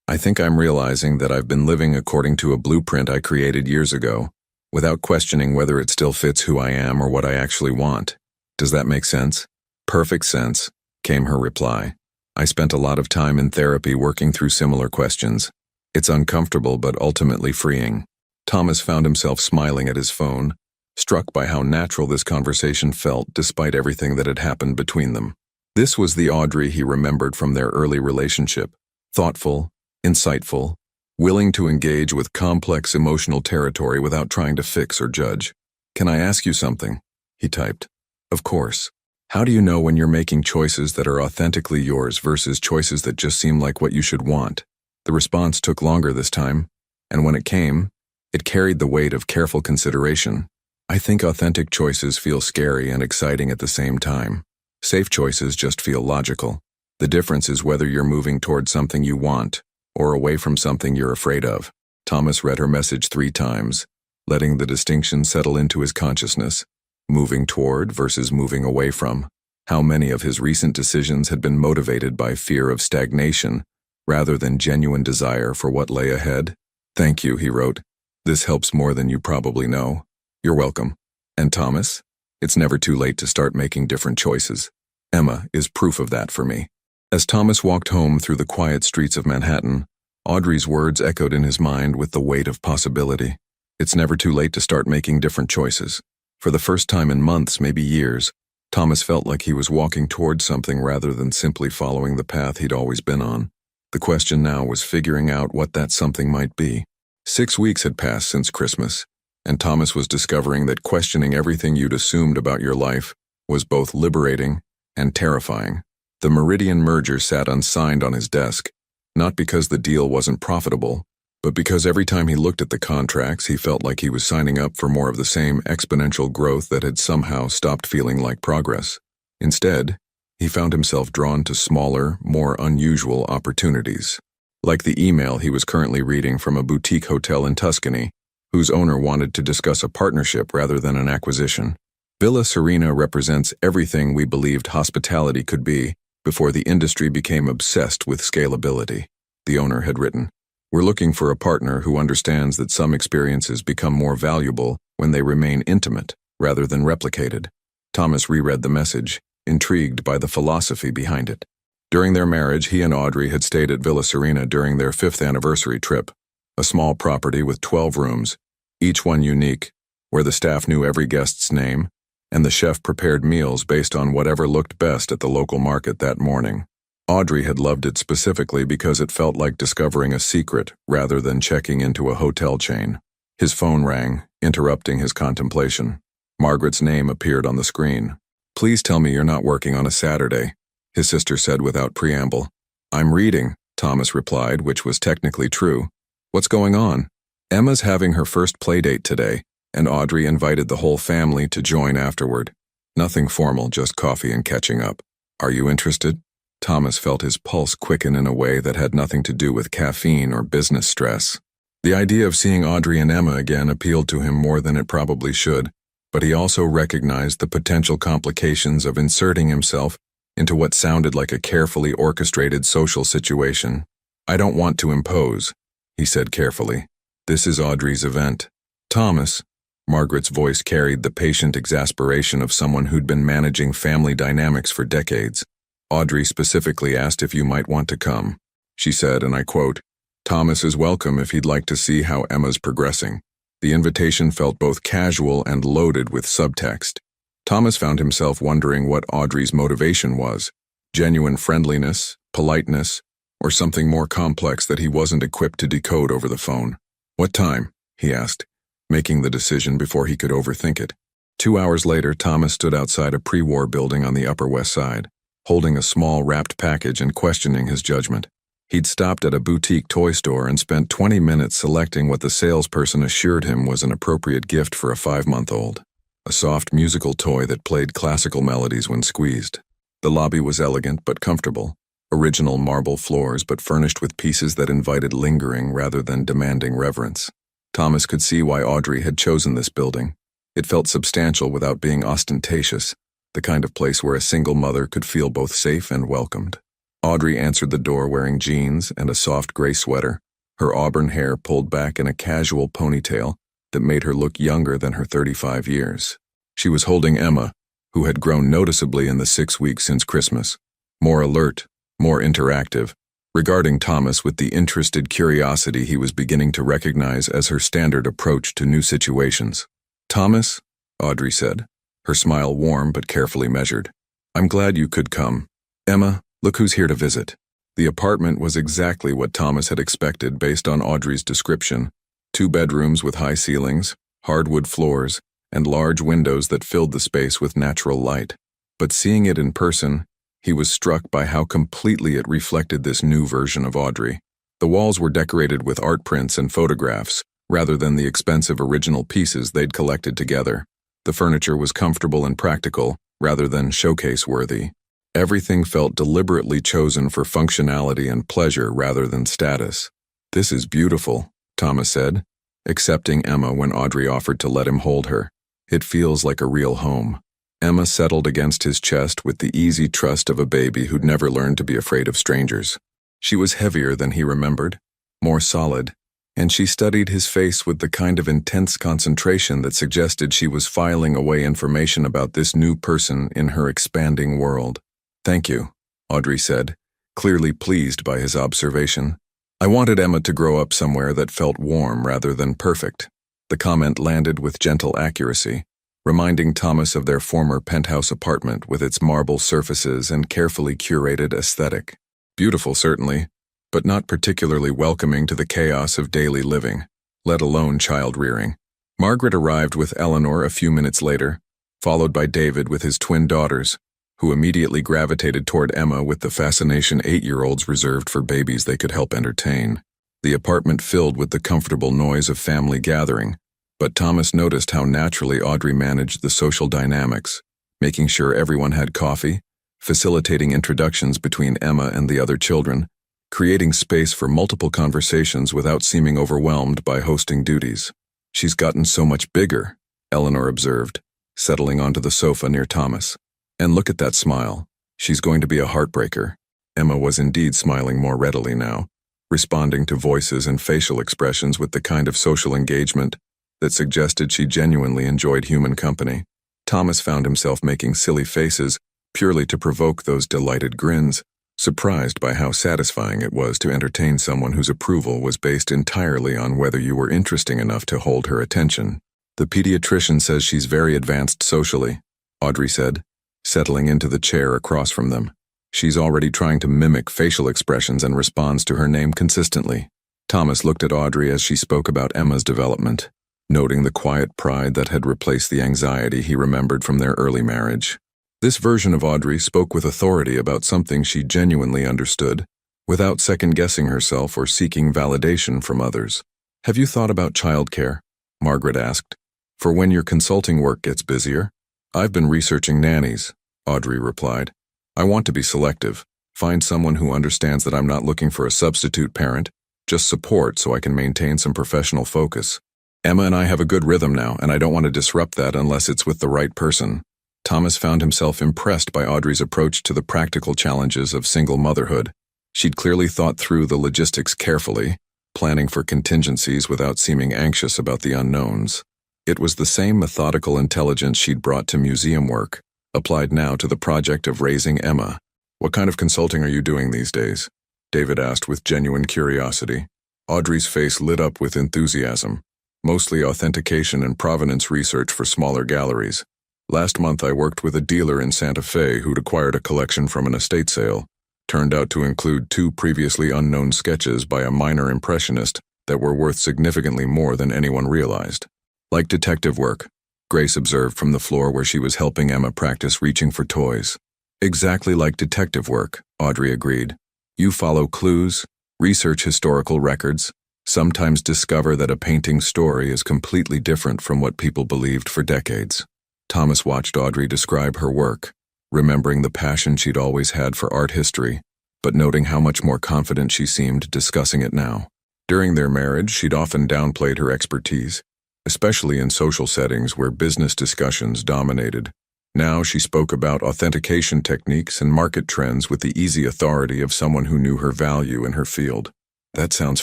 "I think I'm realizing that I've been living according to a blueprint I created years ago, without questioning whether it still fits who I am or what I actually want. Does that make sense?" "Perfect sense," came her reply. "I spent a lot of time in therapy working through similar questions. It's uncomfortable but ultimately freeing." Thomas found himself smiling at his phone, struck by how natural this conversation felt despite everything that had happened between them. This was the Audrey he remembered from their early relationship, thoughtful, insightful, willing to engage with complex emotional territory without trying to fix or judge. "Can I ask you something?" he typed. "Of course. How do you know when you're making choices that are authentically yours versus choices that just seem like what you should want?" The response took longer this time, and when it came, it carried the weight of careful consideration. "I think authentic choices feel scary and exciting at the same time. Safe choices just feel logical. The difference is whether you're moving toward something you want or away from something you're afraid of." Thomas read her message 3 times, letting the distinction settle into his consciousness. Moving toward versus moving away from. How many of his recent decisions had been motivated by fear of stagnation rather than genuine desire for what lay ahead? "Thank you," he wrote. "This helps more than you probably know." "You're welcome." "And Thomas, it's never too late to start making different choices. Emma is proof of that for me." As Thomas walked home through the quiet streets of Manhattan, Audrey's words echoed in his mind with the weight of possibility. It's never too late to start making different choices. For the first time in months, maybe years, Thomas felt like he was walking towards something rather than simply following the path he'd always been on. The question now was figuring out what that something might be. 6 weeks had passed since Christmas, and Thomas was discovering that questioning everything you'd assumed about your life was both liberating and terrifying. The Meridian merger sat unsigned on his desk, not because the deal wasn't profitable, but because every time he looked at the contracts, he felt like he was signing up for more of the same exponential growth that had somehow stopped feeling like progress. Instead, he found himself drawn to smaller, more unusual opportunities. Like the email he was currently reading from a boutique hotel in Tuscany, whose owner wanted to discuss a partnership rather than an acquisition. "Villa Serena represents everything we believed hospitality could be before the industry became obsessed with scalability," the owner had written. "We're looking for a partner who understands that some experiences become more valuable when they remain intimate rather than replicated." Thomas reread the message, intrigued by the philosophy behind it. During their marriage, he and Audrey had stayed at Villa Serena during their 5th anniversary trip, a small property with 12 rooms, each one unique, where the staff knew every guest's name, and the chef prepared meals based on whatever looked best at the local market that morning. Audrey had loved it specifically because it felt like discovering a secret rather than checking into a hotel chain. His phone rang, interrupting his contemplation. Margaret's name appeared on the screen. "Please tell me you're not working on a Saturday," his sister said without preamble. "I'm reading," Thomas replied, which was technically true. "What's going on?" "Emma's having her first playdate today, and Audrey invited the whole family to join afterward. Nothing formal, just coffee and catching up. Are you interested?" Thomas felt his pulse quicken in a way that had nothing to do with caffeine or business stress. The idea of seeing Audrey and Emma again appealed to him more than it probably should, but he also recognized the potential complications of inserting himself into what sounded like a carefully orchestrated social situation. "I don't want to impose," he said carefully. "This is Audrey's event." "Thomas," Margaret's voice carried the patient exasperation of someone who'd been managing family dynamics for decades. Audrey specifically asked if you might want to come. She said, and I quote, "Thomas is welcome if he'd like to see how Emma's progressing." The invitation felt both casual and loaded with subtext. Thomas found himself wondering what Audrey's motivation was: genuine friendliness, politeness, or something more complex that he wasn't equipped to decode over the phone. "What time?" he asked, making the decision before he could overthink it. 2 hours later, Thomas stood outside a pre-war building on the Upper West Side, holding a small wrapped package and questioning his judgment. He'd stopped at a boutique toy store and spent 20 minutes selecting what the salesperson assured him was an appropriate gift for a 5-month-old. A soft musical toy that played classical melodies when squeezed. The lobby was elegant but comfortable. Original marble floors but furnished with pieces that invited lingering rather than demanding reverence. Thomas could see why Audrey had chosen this building. It felt substantial without being ostentatious, the kind of place where a single mother could feel both safe and welcomed. Audrey answered the door wearing jeans and a soft gray sweater, her auburn hair pulled back in a casual ponytail that made her look younger than her 35 years. She was holding Emma, who had grown noticeably in the 6 weeks since Christmas. More alert, more interactive, regarding Thomas with the interested curiosity he was beginning to recognize as her standard approach to new situations. "Thomas," Audrey said, her smile warm but carefully measured. "I'm glad you could come. Emma, look who's here to visit." The apartment was exactly what Thomas had expected based on Audrey's description. 2 bedrooms with high ceilings, hardwood floors, and large windows that filled the space with natural light. But seeing it in person, he was struck by how completely it reflected this new version of Audrey. The walls were decorated with art prints and photographs, rather than the expensive original pieces they'd collected together. The furniture was comfortable and practical, rather than showcase-worthy. Everything felt deliberately chosen for functionality and pleasure rather than status. "This is beautiful," Thomas said, accepting Emma when Audrey offered to let him hold her. "It feels like a real home." Emma settled against his chest with the easy trust of a baby who'd never learned to be afraid of strangers. She was heavier than he remembered, more solid, and she studied his face with the kind of intense concentration that suggested she was filing away information about this new person in her expanding world. "Thank you," Audrey said, clearly pleased by his observation. "I wanted Emma to grow up somewhere that felt warm rather than perfect." The comment landed with gentle accuracy, reminding Thomas of their former penthouse apartment with its marble surfaces and carefully curated aesthetic. Beautiful, certainly, but not particularly welcoming to the chaos of daily living, let alone child-rearing. Margaret arrived with Eleanor a few minutes later, followed by David with his twin daughters, who immediately gravitated toward Emma with the fascination 8-year-olds reserved for babies they could help entertain. The apartment filled with the comfortable noise of family gathering, but Thomas noticed how naturally Audrey managed the social dynamics, making sure everyone had coffee, facilitating introductions between Emma and the other children, creating space for multiple conversations without seeming overwhelmed by hosting duties. "She's gotten so much bigger," Eleanor observed, settling onto the sofa near Thomas. "And look at that smile. She's going to be a heartbreaker." Emma was indeed smiling more readily now, responding to voices and facial expressions with the kind of social engagement that suggested she genuinely enjoyed human company. Thomas found himself making silly faces purely to provoke those delighted grins, surprised by how satisfying it was to entertain someone whose approval was based entirely on whether you were interesting enough to hold her attention. "The pediatrician says she's very advanced socially," Audrey said, settling into the chair across from them. "She's already trying to mimic facial expressions and responds to her name consistently." Thomas looked at Audrey as she spoke about Emma's development, noting the quiet pride that had replaced the anxiety he remembered from their early marriage. This version of Audrey spoke with authority about something she genuinely understood, without second-guessing herself or seeking validation from others. "Have you thought about childcare?" Margaret asked. "For when your consulting work gets busier?" "I've been researching nannies," Audrey replied. "I want to be selective, find someone who understands that I'm not looking for a substitute parent, just support so I can maintain some professional focus. Emma and I have a good rhythm now, and I don't want to disrupt that unless it's with the right person." Thomas found himself impressed by Audrey's approach to the practical challenges of single motherhood. She'd clearly thought through the logistics carefully, planning for contingencies without seeming anxious about the unknowns. It was the same methodical intelligence she'd brought to museum work, applied now to the project of raising Emma. What kind of consulting are you doing these days? David asked with genuine curiosity. Audrey's face lit up with enthusiasm. Mostly authentication and provenance research for smaller galleries. Last month I worked with a dealer in Santa Fe who'd acquired a collection from an estate sale. Turned out to include 2 previously unknown sketches by a minor impressionist that were worth significantly more than anyone realized. Like detective work, Grace observed from the floor where she was helping Emma practice reaching for toys. Exactly like detective work, Audrey agreed. You follow clues, research historical records, sometimes discover that a painting's story is completely different from what people believed for decades. Thomas watched Audrey describe her work, remembering the passion she'd always had for art history, but noting how much more confident she seemed discussing it now. During their marriage, she'd often downplayed her expertise, especially in social settings where business discussions dominated. Now she spoke about authentication techniques and market trends with the easy authority of someone who knew her value in her field. That sounds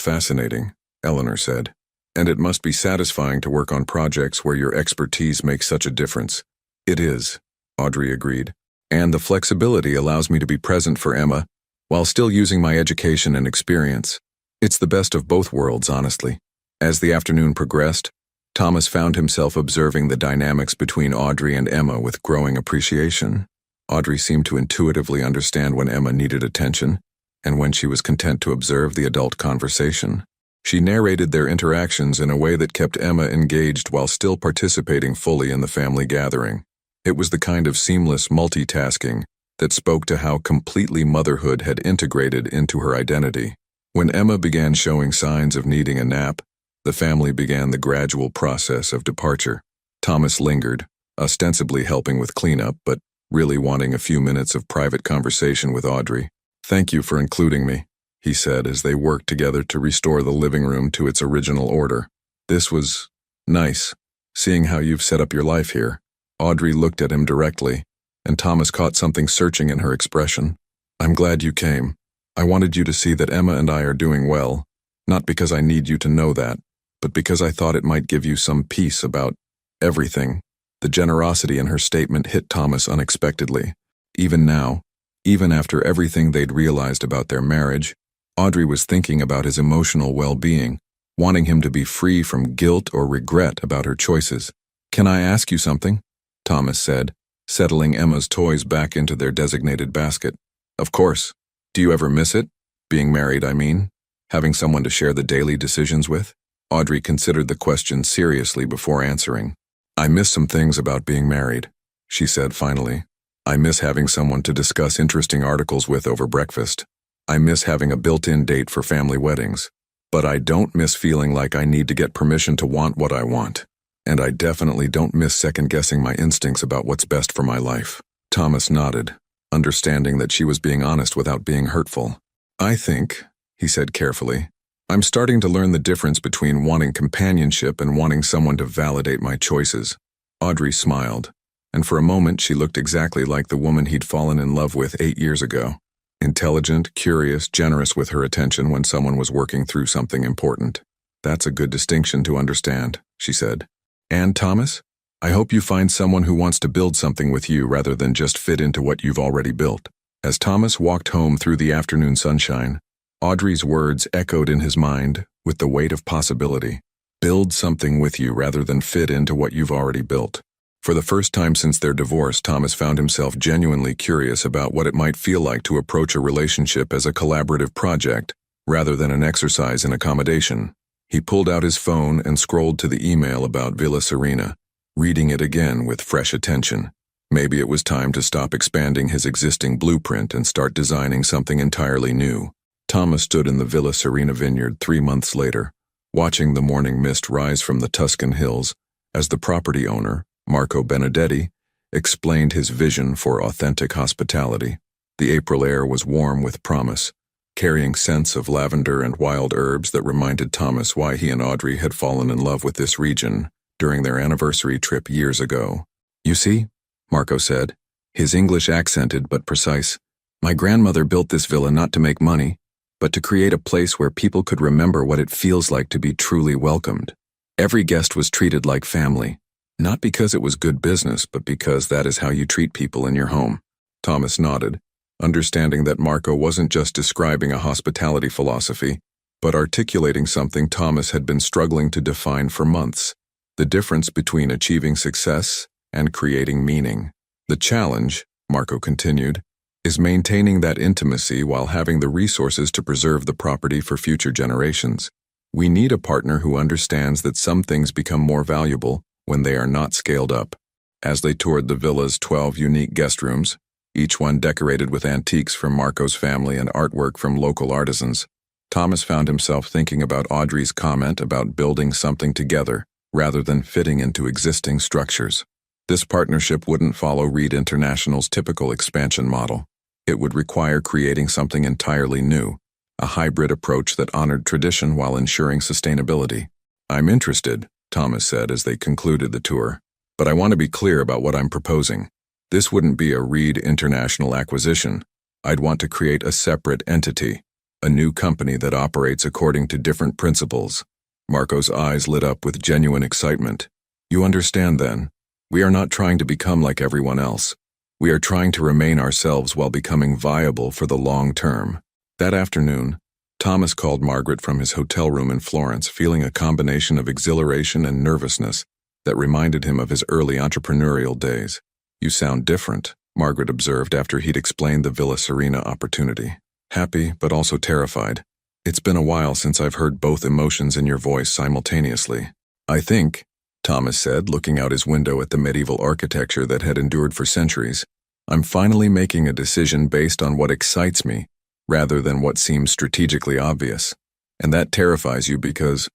fascinating, Eleanor said. And it must be satisfying to work on projects where your expertise makes such a difference. It is, Audrey agreed. And the flexibility allows me to be present for Emma, while still using my education and experience. It's the best of both worlds, honestly. As the afternoon progressed, Thomas found himself observing the dynamics between Audrey and Emma with growing appreciation. Audrey seemed to intuitively understand when Emma needed attention, and when she was content to observe the adult conversation. She narrated their interactions in a way that kept Emma engaged while still participating fully in the family gathering. It was the kind of seamless multitasking that spoke to how completely motherhood had integrated into her identity. When Emma began showing signs of needing a nap, the family began the gradual process of departure. Thomas lingered, ostensibly helping with cleanup, but really wanting a few minutes of private conversation with Audrey. "Thank you for including me," he said as they worked together to restore the living room to its original order. "This was nice, seeing how you've set up your life here." Audrey looked at him directly, and Thomas caught something searching in her expression. "I'm glad you came. I wanted you to see that Emma and I are doing well, not because I need you to know that, but because I thought it might give you some peace about everything." The generosity in her statement hit Thomas unexpectedly. Even now, even after everything they'd realized about their marriage, Audrey was thinking about his emotional well-being, wanting him to be free from guilt or regret about her choices. "Can I ask you something?" Thomas said, settling Emma's toys back into their designated basket. "Of course. Do you ever miss it? Being married, I mean. Having someone to share the daily decisions with?" Audrey considered the question seriously before answering. "I miss some things about being married," she said finally. "I miss having someone to discuss interesting articles with over breakfast. I miss having a built-in date for family weddings. But I don't miss feeling like I need to get permission to want what I want. And I definitely don't miss second-guessing my instincts about what's best for my life." Thomas nodded, understanding that she was being honest without being hurtful. "I think," he said carefully, "I'm starting to learn the difference between wanting companionship and wanting someone to validate my choices." Audrey smiled, and for a moment she looked exactly like the woman he'd fallen in love with 8 years ago. Intelligent, curious, generous with her attention when someone was working through something important. "That's a good distinction to understand," she said. "And Thomas, I hope you find someone who wants to build something with you rather than just fit into what you've already built." As Thomas walked home through the afternoon sunshine, Audrey's words echoed in his mind with the weight of possibility. Build something with you rather than fit into what you've already built. For the first time since their divorce, Thomas found himself genuinely curious about what it might feel like to approach a relationship as a collaborative project, rather than an exercise in accommodation. He pulled out his phone and scrolled to the email about Villa Serena, reading it again with fresh attention. Maybe it was time to stop expanding his existing blueprint and start designing something entirely new. Thomas stood in the Villa Serena vineyard 3 months later, watching the morning mist rise from the Tuscan hills as the property owner, Marco Benedetti, explained his vision for authentic hospitality. The April air was warm with promise, carrying scents of lavender and wild herbs that reminded Thomas why he and Audrey had fallen in love with this region during their anniversary trip years ago. "You see," Marco said, his English accented but precise, "my grandmother built this villa not to make money, but to create a place where people could remember what it feels like to be truly welcomed. Every guest was treated like family, not because it was good business, but because that is how you treat people in your home." Thomas nodded, understanding that Marco wasn't just describing a hospitality philosophy, but articulating something Thomas had been struggling to define for months: the difference between achieving success and creating meaning. The challenge, Marco continued, is maintaining that intimacy while having the resources to preserve the property for future generations. We need a partner who understands that some things become more valuable when they are not scaled up. As they toured the villa's 12 unique guest rooms, each one decorated with antiques from Marco's family and artwork from local artisans, Thomas found himself thinking about Audrey's comment about building something together rather than fitting into existing structures. This partnership wouldn't follow Reed International's typical expansion model. It would require creating something entirely new, a hybrid approach that honored tradition while ensuring sustainability. "I'm interested," Thomas said as they concluded the tour, "but I want to be clear about what I'm proposing. This wouldn't be a Reed International acquisition. I'd want to create a separate entity, a new company that operates according to different principles." Marco's eyes lit up with genuine excitement. "You understand then? We are not trying to become like everyone else. We are trying to remain ourselves while becoming viable for the long term." That afternoon, Thomas called Margaret from his hotel room in Florence, feeling a combination of exhilaration and nervousness that reminded him of his early entrepreneurial days. "You sound different," Margaret observed after he'd explained the Villa Serena opportunity. "Happy, but also terrified. It's been a while since I've heard both emotions in your voice simultaneously." "I think," Thomas said, looking out his window at the medieval architecture that had endured for centuries, "I'm finally making a decision based on what excites me, rather than what seems strategically obvious. And that terrifies you because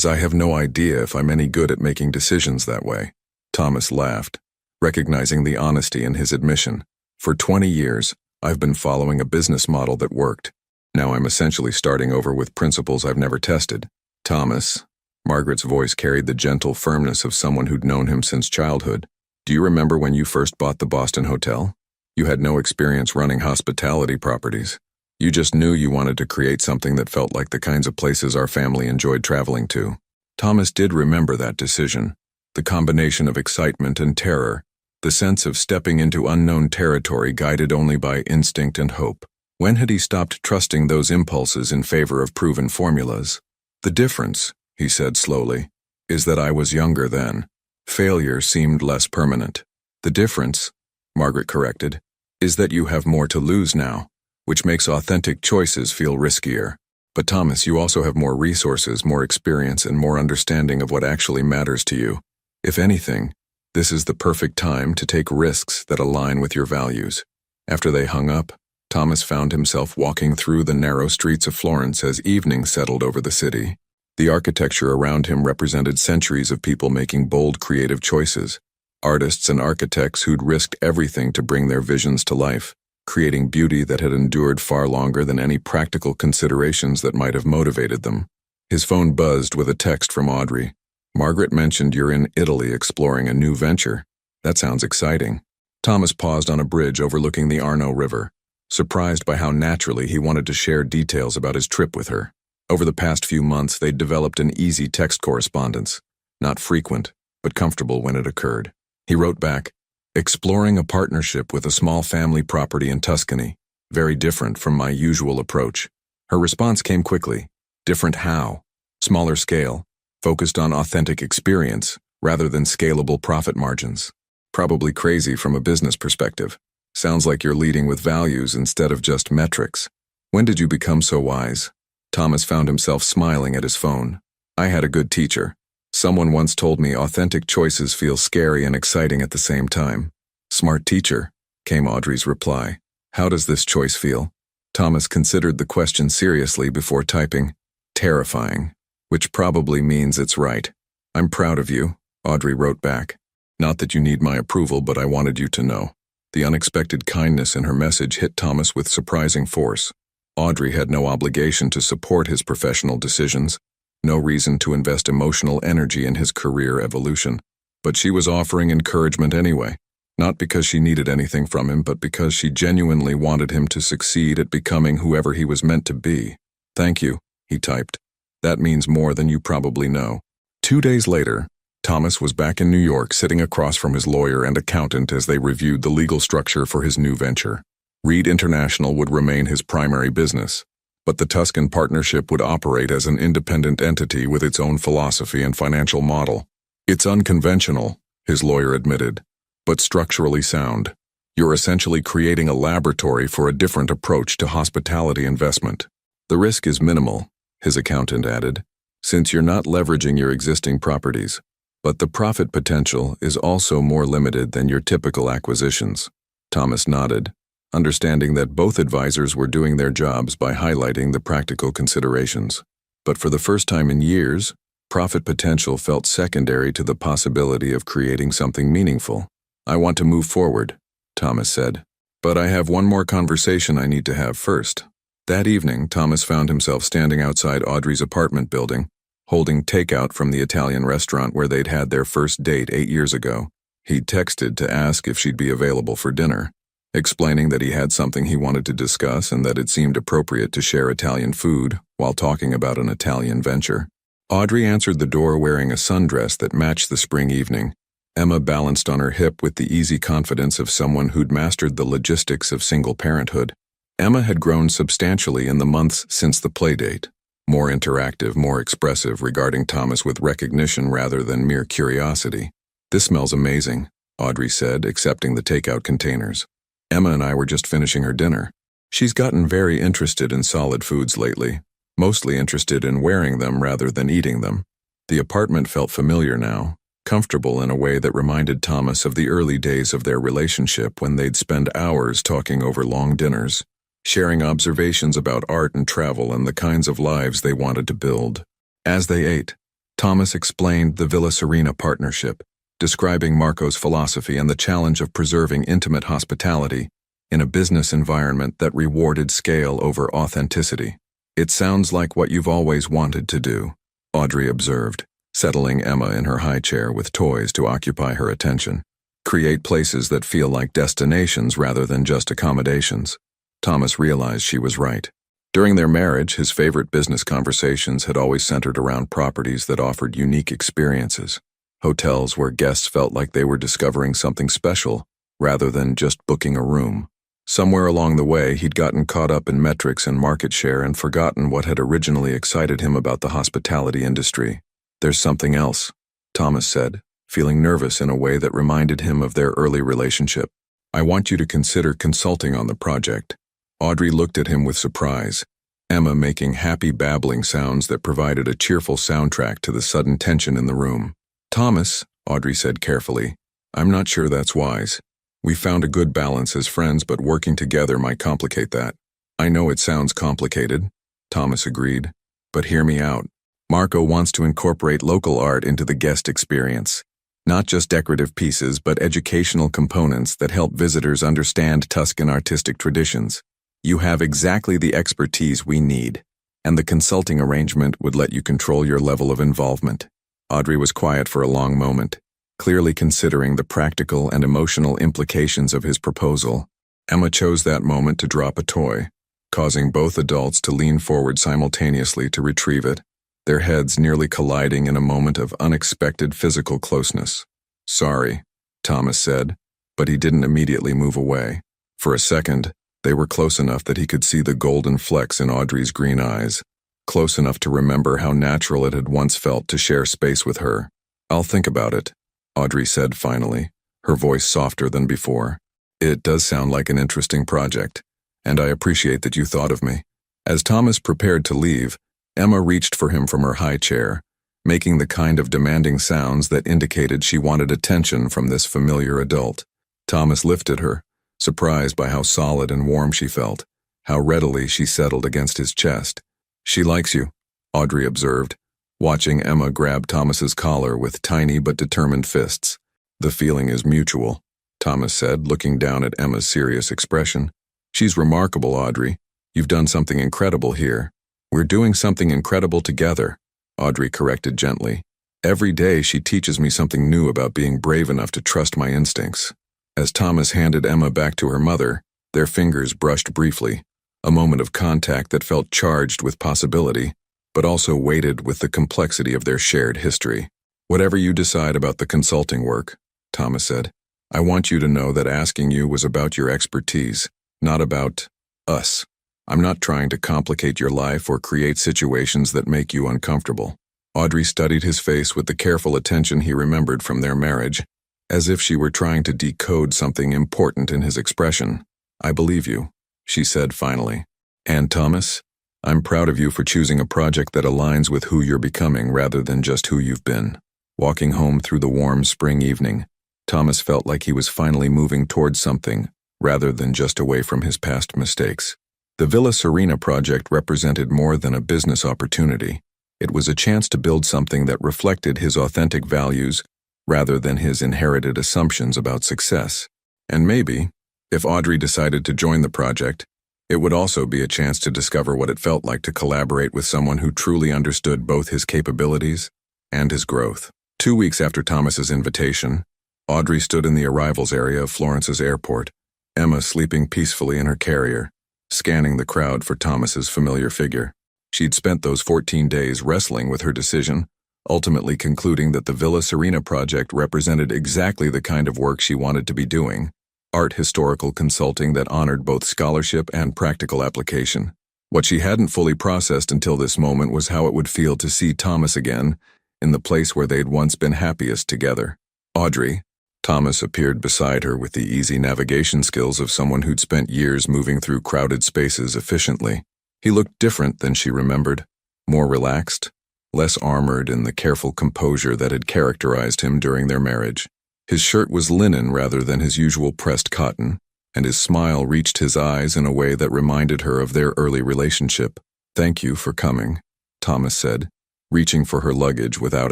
I have no idea if I'm any good at making decisions that way." Thomas laughed, recognizing the honesty in his admission. "For 20 years, I've been following a business model that worked. Now I'm essentially starting over with principles I've never tested." "Thomas," Margaret's voice carried the gentle firmness of someone who'd known him since childhood, "do you remember when you first bought the Boston Hotel? You had no experience running hospitality properties. You just knew you wanted to create something that felt like the kinds of places our family enjoyed traveling to." Thomas did remember that decision, the combination of excitement and terror, the sense of stepping into unknown territory guided only by instinct and hope. When had he stopped trusting those impulses in favor of proven formulas? "The difference," he said slowly, "is that I was younger then. Failure seemed less permanent. The difference," Margaret corrected, "is that you have more to lose now, which makes authentic choices feel riskier. But Thomas, you also have more resources, more experience, and more understanding of what actually matters to you. If anything, this is the perfect time to take risks that align with your values." After they hung up, Thomas found himself walking through the narrow streets of Florence as evening settled over the city. The architecture around him represented centuries of people making bold, creative choices, artists and architects who'd risked everything to bring their visions to life, creating beauty that had endured far longer than any practical considerations that might have motivated them. His phone buzzed with a text from Audrey. "Margaret mentioned you're in Italy exploring a new venture. That sounds exciting." Thomas paused on a bridge overlooking the Arno River, surprised by how naturally he wanted to share details about his trip with her. Over the past few months, they'd developed an easy text correspondence, not frequent, but comfortable when it occurred. He wrote back, "Exploring a partnership with a small family property in Tuscany, very different from my usual approach." Her response came quickly. "Different how? Smaller scale, focused on authentic experience rather than scalable profit margins. Probably crazy from a business perspective. Sounds like you're leading with values instead of just metrics. When did you become so wise?" Thomas found himself smiling at his phone. "I had a good teacher. Someone once told me authentic choices feel scary and exciting at the same time." "Smart teacher," came Audrey's reply. "How does this choice feel?" Thomas considered the question seriously before typing, "Terrifying," which probably means it's right. "I'm proud of you," Audrey wrote back. "Not that you need my approval, but I wanted you to know." The unexpected kindness in her message hit Thomas with surprising force. Audrey had no obligation to support his professional decisions, no reason to invest emotional energy in his career evolution, but she was offering encouragement anyway, not because she needed anything from him, but because she genuinely wanted him to succeed at becoming whoever he was meant to be. "Thank you," he typed. "That means more than you probably know." 2 days later, Thomas was back in New York sitting across from his lawyer and accountant as they reviewed the legal structure for his new venture. Reed International would remain his primary business, but the Tuscan partnership would operate as an independent entity with its own philosophy and financial model. It's unconventional, his lawyer admitted, but structurally sound. You're essentially creating a laboratory for a different approach to hospitality investment. The risk is minimal, his accountant added, since you're not leveraging your existing properties. But the profit potential is also more limited than your typical acquisitions. Thomas nodded, understanding that both advisors were doing their jobs by highlighting the practical considerations. But for the first time in years, profit potential felt secondary to the possibility of creating something meaningful. I want to move forward, Thomas said. But I have one more conversation I need to have first. That evening, Thomas found himself standing outside Audrey's apartment building, holding takeout from the Italian restaurant where they'd had their first date 8 years ago. He'd texted to ask if she'd be available for dinner, explaining that he had something he wanted to discuss and that it seemed appropriate to share Italian food while talking about an Italian venture. Audrey answered the door wearing a sundress that matched the spring evening. Emma balanced on her hip with the easy confidence of someone who'd mastered the logistics of single parenthood. Emma had grown substantially in the months since the playdate, more interactive, more expressive, regarding Thomas with recognition rather than mere curiosity. "This smells amazing," Audrey said, accepting the takeout containers. "Emma and I were just finishing her dinner. She's gotten very interested in solid foods lately, mostly interested in wearing them rather than eating them." The apartment felt familiar now, comfortable in a way that reminded Thomas of the early days of their relationship when they'd spend hours talking over long dinners, sharing observations about art and travel and the kinds of lives they wanted to build. As they ate, Thomas explained the Villa Serena partnership, describing Marco's philosophy and the challenge of preserving intimate hospitality in a business environment that rewarded scale over authenticity. "It sounds like what you've always wanted to do," Audrey observed, settling Emma in her high chair with toys to occupy her attention. "Create places that feel like destinations rather than just accommodations." Thomas realized she was right. During their marriage, his favorite business conversations had always centered around properties that offered unique experiences. Hotels where guests felt like they were discovering something special, rather than just booking a room. Somewhere along the way, he'd gotten caught up in metrics and market share and forgotten what had originally excited him about the hospitality industry. "There's something else," Thomas said, feeling nervous in a way that reminded him of their early relationship. "I want you to consider consulting on the project." Audrey looked at him with surprise, Emma making happy babbling sounds that provided a cheerful soundtrack to the sudden tension in the room. "Thomas," Audrey said carefully, "I'm not sure that's wise. We found a good balance as friends, but working together might complicate that." "I know it sounds complicated," Thomas agreed, "but hear me out. Marco wants to incorporate local art into the guest experience. Not just decorative pieces, but educational components that help visitors understand Tuscan artistic traditions. You have exactly the expertise we need, and the consulting arrangement would let you control your level of involvement." Audrey was quiet for a long moment, clearly considering the practical and emotional implications of his proposal. Emma chose that moment to drop a toy, causing both adults to lean forward simultaneously to retrieve it, their heads nearly colliding in a moment of unexpected physical closeness. "Sorry," Thomas said, but he didn't immediately move away. For a second, they were close enough that he could see the golden flecks in Audrey's green eyes, close enough to remember how natural it had once felt to share space with her. "I'll think about it," Audrey said finally, her voice softer than before. "It does sound like an interesting project, and I appreciate that you thought of me." As Thomas prepared to leave, Emma reached for him from her high chair, making the kind of demanding sounds that indicated she wanted attention from this familiar adult. Thomas lifted her, surprised by how solid and warm she felt, how readily she settled against his chest. "She likes you," Audrey observed, watching Emma grab Thomas's collar with tiny but determined fists. "The feeling is mutual," Thomas said, looking down at Emma's serious expression. "She's remarkable, Audrey. You've done something incredible here." "We're doing something incredible together," Audrey corrected gently. "Every day she teaches me something new about being brave enough to trust my instincts." As Thomas handed Emma back to her mother, their fingers brushed briefly, a moment of contact that felt charged with possibility, but also weighted with the complexity of their shared history. "Whatever you decide about the consulting work," Thomas said, "I want you to know that asking you was about your expertise, not about us. I'm not trying to complicate your life or create situations that make you uncomfortable. Audrey studied his face with the careful attention he remembered from their marriage, as if she were trying to decode something important in his expression. I believe you, she said finally. And Thomas, I'm proud of you for choosing a project that aligns with who you're becoming rather than just who you've been. Walking home through the warm spring evening, Thomas felt like he was finally moving towards something rather than just away from his past mistakes. The Villa Serena project represented more than a business opportunity. It was a chance to build something that reflected his authentic values rather than his inherited assumptions about success. And maybe, if Audrey decided to join the project, it would also be a chance to discover what it felt like to collaborate with someone who truly understood both his capabilities and his growth. 2 weeks after Thomas's invitation, Audrey stood in the arrivals area of Florence's airport, Emma sleeping peacefully in her carrier, scanning the crowd for Thomas's familiar figure. She'd spent those 14 days wrestling with her decision, ultimately concluding that the Villa Serena project represented exactly the kind of work she wanted to be doing, art historical consulting that honored both scholarship and practical application. What she hadn't fully processed until this moment was how it would feel to see Thomas again, in the place where they'd once been happiest together. Audrey. Thomas appeared beside her with the easy navigation skills of someone who'd spent years moving through crowded spaces efficiently. He looked different than she remembered, more relaxed, less armored in the careful composure that had characterized him during their marriage. His shirt was linen rather than his usual pressed cotton, and his smile reached his eyes in a way that reminded her of their early relationship. Thank you for coming, Thomas said, reaching for her luggage without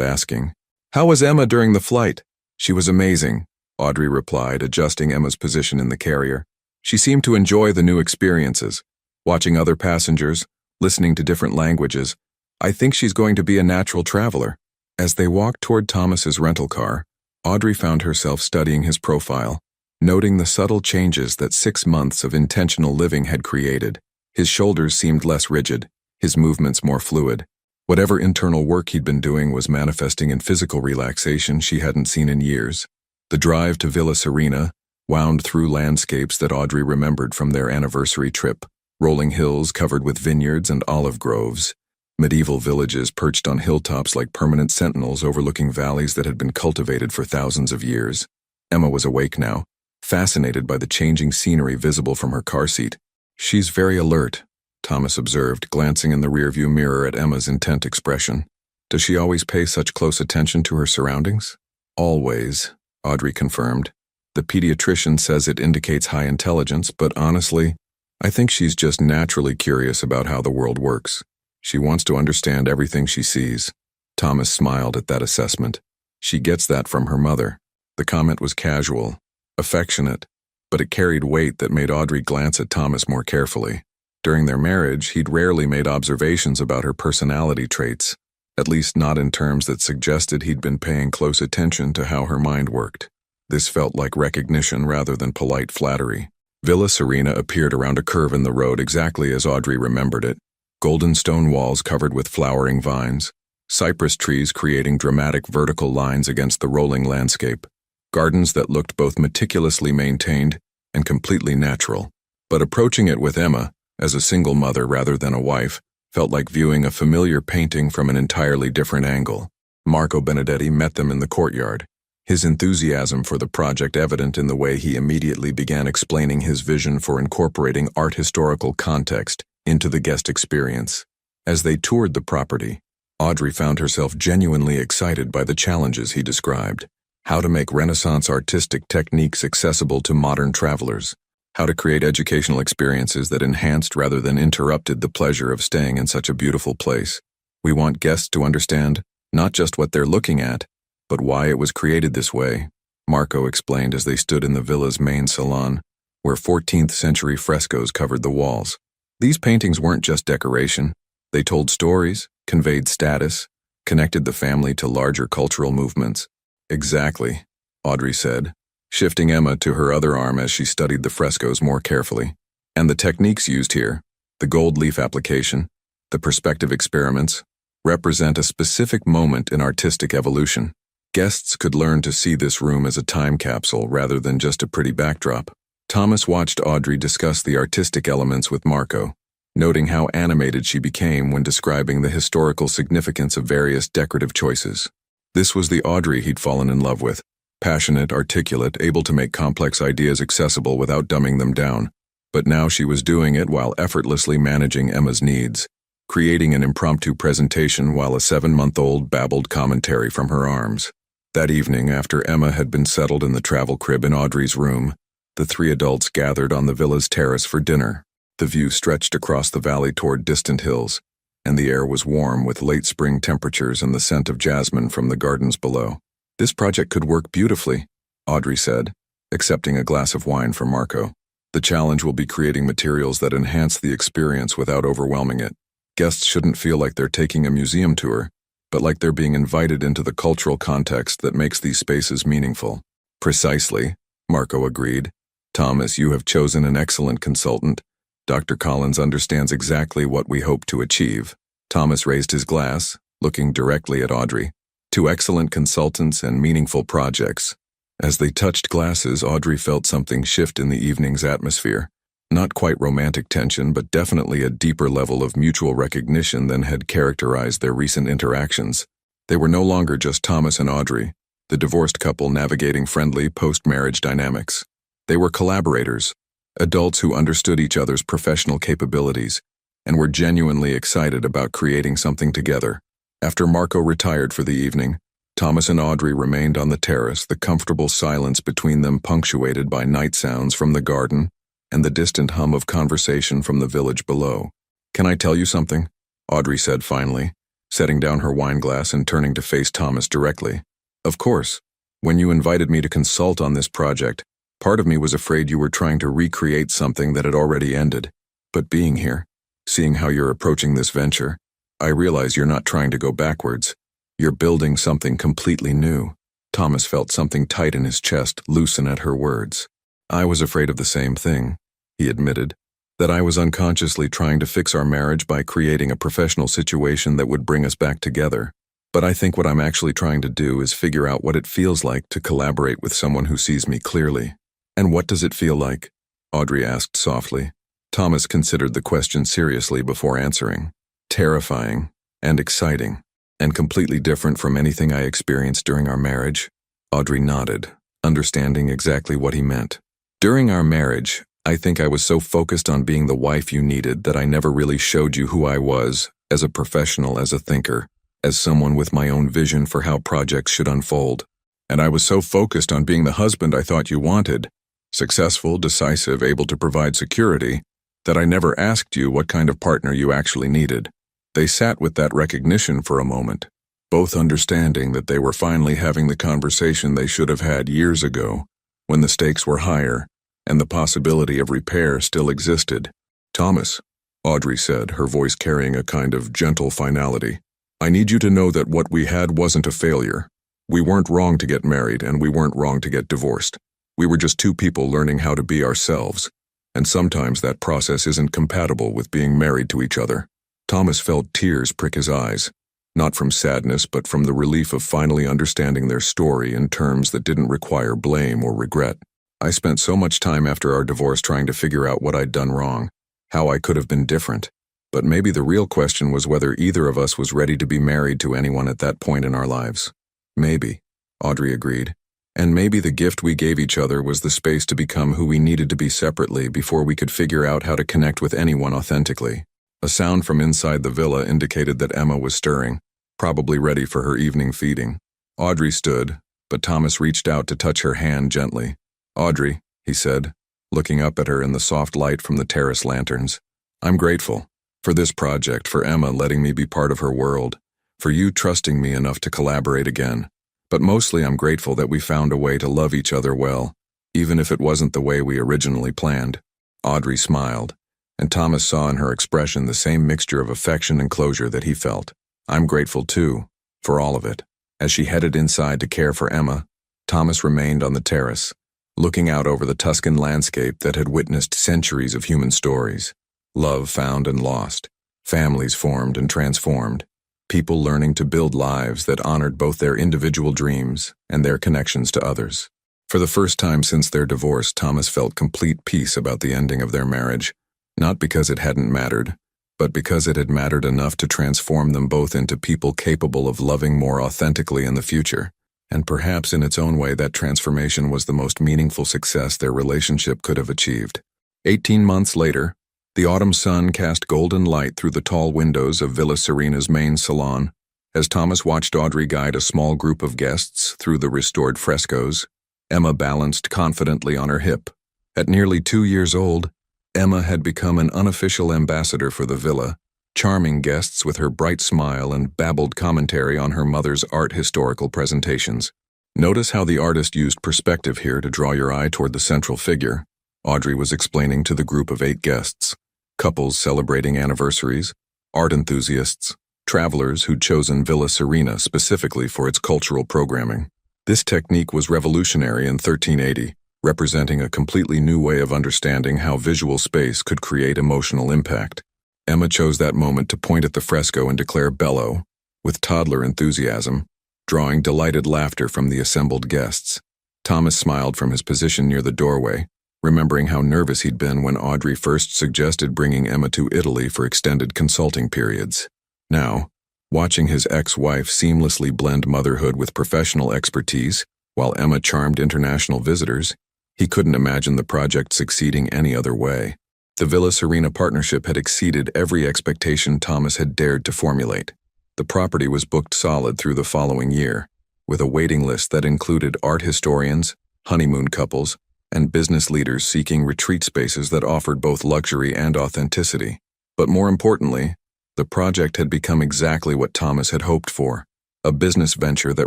asking. How was Emma during the flight? She was amazing, Audrey replied, adjusting Emma's position in the carrier. She seemed to enjoy the new experiences, watching other passengers, listening to different languages. I think she's going to be a natural traveler. As they walked toward Thomas's rental car, Audrey found herself studying his profile, noting the subtle changes that 6 months of intentional living had created. His shoulders seemed less rigid, his movements more fluid. Whatever internal work he'd been doing was manifesting in physical relaxation she hadn't seen in years. The drive to Villa Serena wound through landscapes that Audrey remembered from their anniversary trip, rolling hills covered with vineyards and olive groves, medieval villages perched on hilltops like permanent sentinels overlooking valleys that had been cultivated for thousands of years. Emma was awake now, fascinated by the changing scenery visible from her car seat. She's very alert, Thomas observed, glancing in the rearview mirror at Emma's intent expression. Does she always pay such close attention to her surroundings? Always, Audrey confirmed. The pediatrician says it indicates high intelligence, but honestly, I think she's just naturally curious about how the world works. She wants to understand everything she sees. Thomas smiled at that assessment. She gets that from her mother. The comment was casual, affectionate, but it carried weight that made Audrey glance at Thomas more carefully. During their marriage, he'd rarely made observations about her personality traits, at least not in terms that suggested he'd been paying close attention to how her mind worked. This felt like recognition rather than polite flattery. Villa Serena appeared around a curve in the road exactly as Audrey remembered it. Golden stone walls covered with flowering vines, cypress trees creating dramatic vertical lines against the rolling landscape, gardens that looked both meticulously maintained and completely natural. But approaching it with Emma, as a single mother rather than a wife, felt like viewing a familiar painting from an entirely different angle. Marco Benedetti met them in the courtyard, his enthusiasm for the project evident in the way he immediately began explaining his vision for incorporating art historical context into the guest experience. As they toured the property, Audrey found herself genuinely excited by the challenges he described. How to make Renaissance artistic techniques accessible to modern travelers. How to create educational experiences that enhanced rather than interrupted the pleasure of staying in such a beautiful place. We want guests to understand not just what they're looking at, but why it was created this way, Marco explained as they stood in the villa's main salon, where 14th century frescoes covered the walls. These paintings weren't just decoration. They told stories, conveyed status, connected the family to larger cultural movements. Exactly, Audrey said, shifting Emma to her other arm as she studied the frescoes more carefully. And the techniques used here, the gold leaf application, the perspective experiments, represent a specific moment in artistic evolution. Guests could learn to see this room as a time capsule rather than just a pretty backdrop. Thomas watched Audrey discuss the artistic elements with Marco, noting how animated she became when describing the historical significance of various decorative choices. This was the Audrey he'd fallen in love with, passionate, articulate, able to make complex ideas accessible without dumbing them down. But now she was doing it while effortlessly managing Emma's needs, creating an impromptu presentation while a 7-month-old babbled commentary from her arms. That evening, after Emma had been settled in the travel crib in Audrey's room, the 3 adults gathered on the villa's terrace for dinner. The view stretched across the valley toward distant hills, and the air was warm with late spring temperatures and the scent of jasmine from the gardens below. "This project could work beautifully," Audrey said, accepting a glass of wine from Marco. "The challenge will be creating materials that enhance the experience without overwhelming it. Guests shouldn't feel like they're taking a museum tour, but like they're being invited into the cultural context that makes these spaces meaningful." "Precisely," Marco agreed. "Thomas, you have chosen an excellent consultant. Dr. Collins understands exactly what we hope to achieve." Thomas raised his glass, looking directly at Audrey. "Two excellent consultants and meaningful projects." As they touched glasses, Audrey felt something shift in the evening's atmosphere. Not quite romantic tension, but definitely a deeper level of mutual recognition than had characterized their recent interactions. They were no longer just Thomas and Audrey, the divorced couple navigating friendly post-marriage dynamics. They were collaborators, adults who understood each other's professional capabilities and were genuinely excited about creating something together. After Marco retired for the evening, Thomas and Audrey remained on the terrace, the comfortable silence between them punctuated by night sounds from the garden and the distant hum of conversation from the village below. "Can I tell you something?" Audrey said finally, setting down her wineglass and turning to face Thomas directly. "Of course. When you invited me to consult on this project, part of me was afraid you were trying to recreate something that had already ended. But being here, seeing how you're approaching this venture, I realize you're not trying to go backwards. You're building something completely new." Thomas felt something tight in his chest loosen at her words. "I was afraid of the same thing," he admitted, "that I was unconsciously trying to fix our marriage by creating a professional situation that would bring us back together. But I think what I'm actually trying to do is figure out what it feels like to collaborate with someone who sees me clearly." "And what does it feel like?" Audrey asked softly. Thomas considered the question seriously before answering. "Terrifying and exciting, and completely different from anything I experienced during our marriage." Audrey nodded, understanding exactly what he meant. "During our marriage, I think I was so focused on being the wife you needed that I never really showed you who I was, as a professional, as a thinker, as someone with my own vision for how projects should unfold. And I was so focused on being the husband I thought you wanted, successful, decisive, able to provide security, that I never asked you what kind of partner you actually needed." They sat with that recognition for a moment, both understanding that they were finally having the conversation they should have had years ago, when the stakes were higher and the possibility of repair still existed. "Thomas," Audrey said, her voice carrying a kind of gentle finality, "I need you to know that what we had wasn't a failure. We weren't wrong to get married, and we weren't wrong to get divorced. We were just two people learning how to be ourselves, and sometimes that process isn't compatible with being married to each other." Thomas felt tears prick his eyes, not from sadness but from the relief of finally understanding their story in terms that didn't require blame or regret. "I spent so much time after our divorce trying to figure out what I'd done wrong, how I could have been different. But maybe the real question was whether either of us was ready to be married to anyone at that point in our lives." "Maybe," Audrey agreed. "And maybe the gift we gave each other was the space to become who we needed to be separately before we could figure out how to connect with anyone authentically." A sound from inside the villa indicated that Emma was stirring, probably ready for her evening feeding. Audrey stood, but Thomas reached out to touch her hand gently. "Audrey," he said, looking up at her in the soft light from the terrace lanterns, "I'm grateful for this project, for Emma letting me be part of her world, for you trusting me enough to collaborate again. But mostly I'm grateful that we found a way to love each other well, even if it wasn't the way we originally planned." Audrey smiled, and Thomas saw in her expression the same mixture of affection and closure that he felt. "I'm grateful too, for all of it." As she headed inside to care for Emma, Thomas remained on the terrace, looking out over the Tuscan landscape that had witnessed centuries of human stories. Love found and lost, families formed and transformed, people learning to build lives that honored both their individual dreams and their connections to others. For the first time since their divorce, Thomas felt complete peace about the ending of their marriage, not because it hadn't mattered, but because it had mattered enough to transform them both into people capable of loving more authentically in the future. And perhaps in its own way, that transformation was the most meaningful success their relationship could have achieved. 18 months later, the autumn sun cast golden light through the tall windows of Villa Serena's main salon. As Thomas watched Audrey guide a small group of guests through the restored frescoes, Emma balanced confidently on her hip. At nearly 2 years old, Emma had become an unofficial ambassador for the villa, charming guests with her bright smile and babbled commentary on her mother's art historical presentations. Notice how the artist used perspective here to draw your eye toward the central figure, Audrey was explaining to the group of 8 guests. Couples celebrating anniversaries, art enthusiasts, travelers who'd chosen Villa Serena specifically for its cultural programming. This technique was revolutionary in 1380, representing a completely new way of understanding how visual space could create emotional impact. Emma chose that moment to point at the fresco and declare "Bello," with toddler enthusiasm, drawing delighted laughter from the assembled guests. Thomas smiled from his position near the doorway, remembering how nervous he'd been when Audrey first suggested bringing Emma to Italy for extended consulting periods. Now, watching his ex-wife seamlessly blend motherhood with professional expertise, while Emma charmed international visitors, he couldn't imagine the project succeeding any other way. The Villa Serena partnership had exceeded every expectation Thomas had dared to formulate. The property was booked solid through the following year, with a waiting list that included art historians, honeymoon couples, and business leaders seeking retreat spaces that offered both luxury and authenticity. But more importantly, the project had become exactly what Thomas had hoped for, a business venture that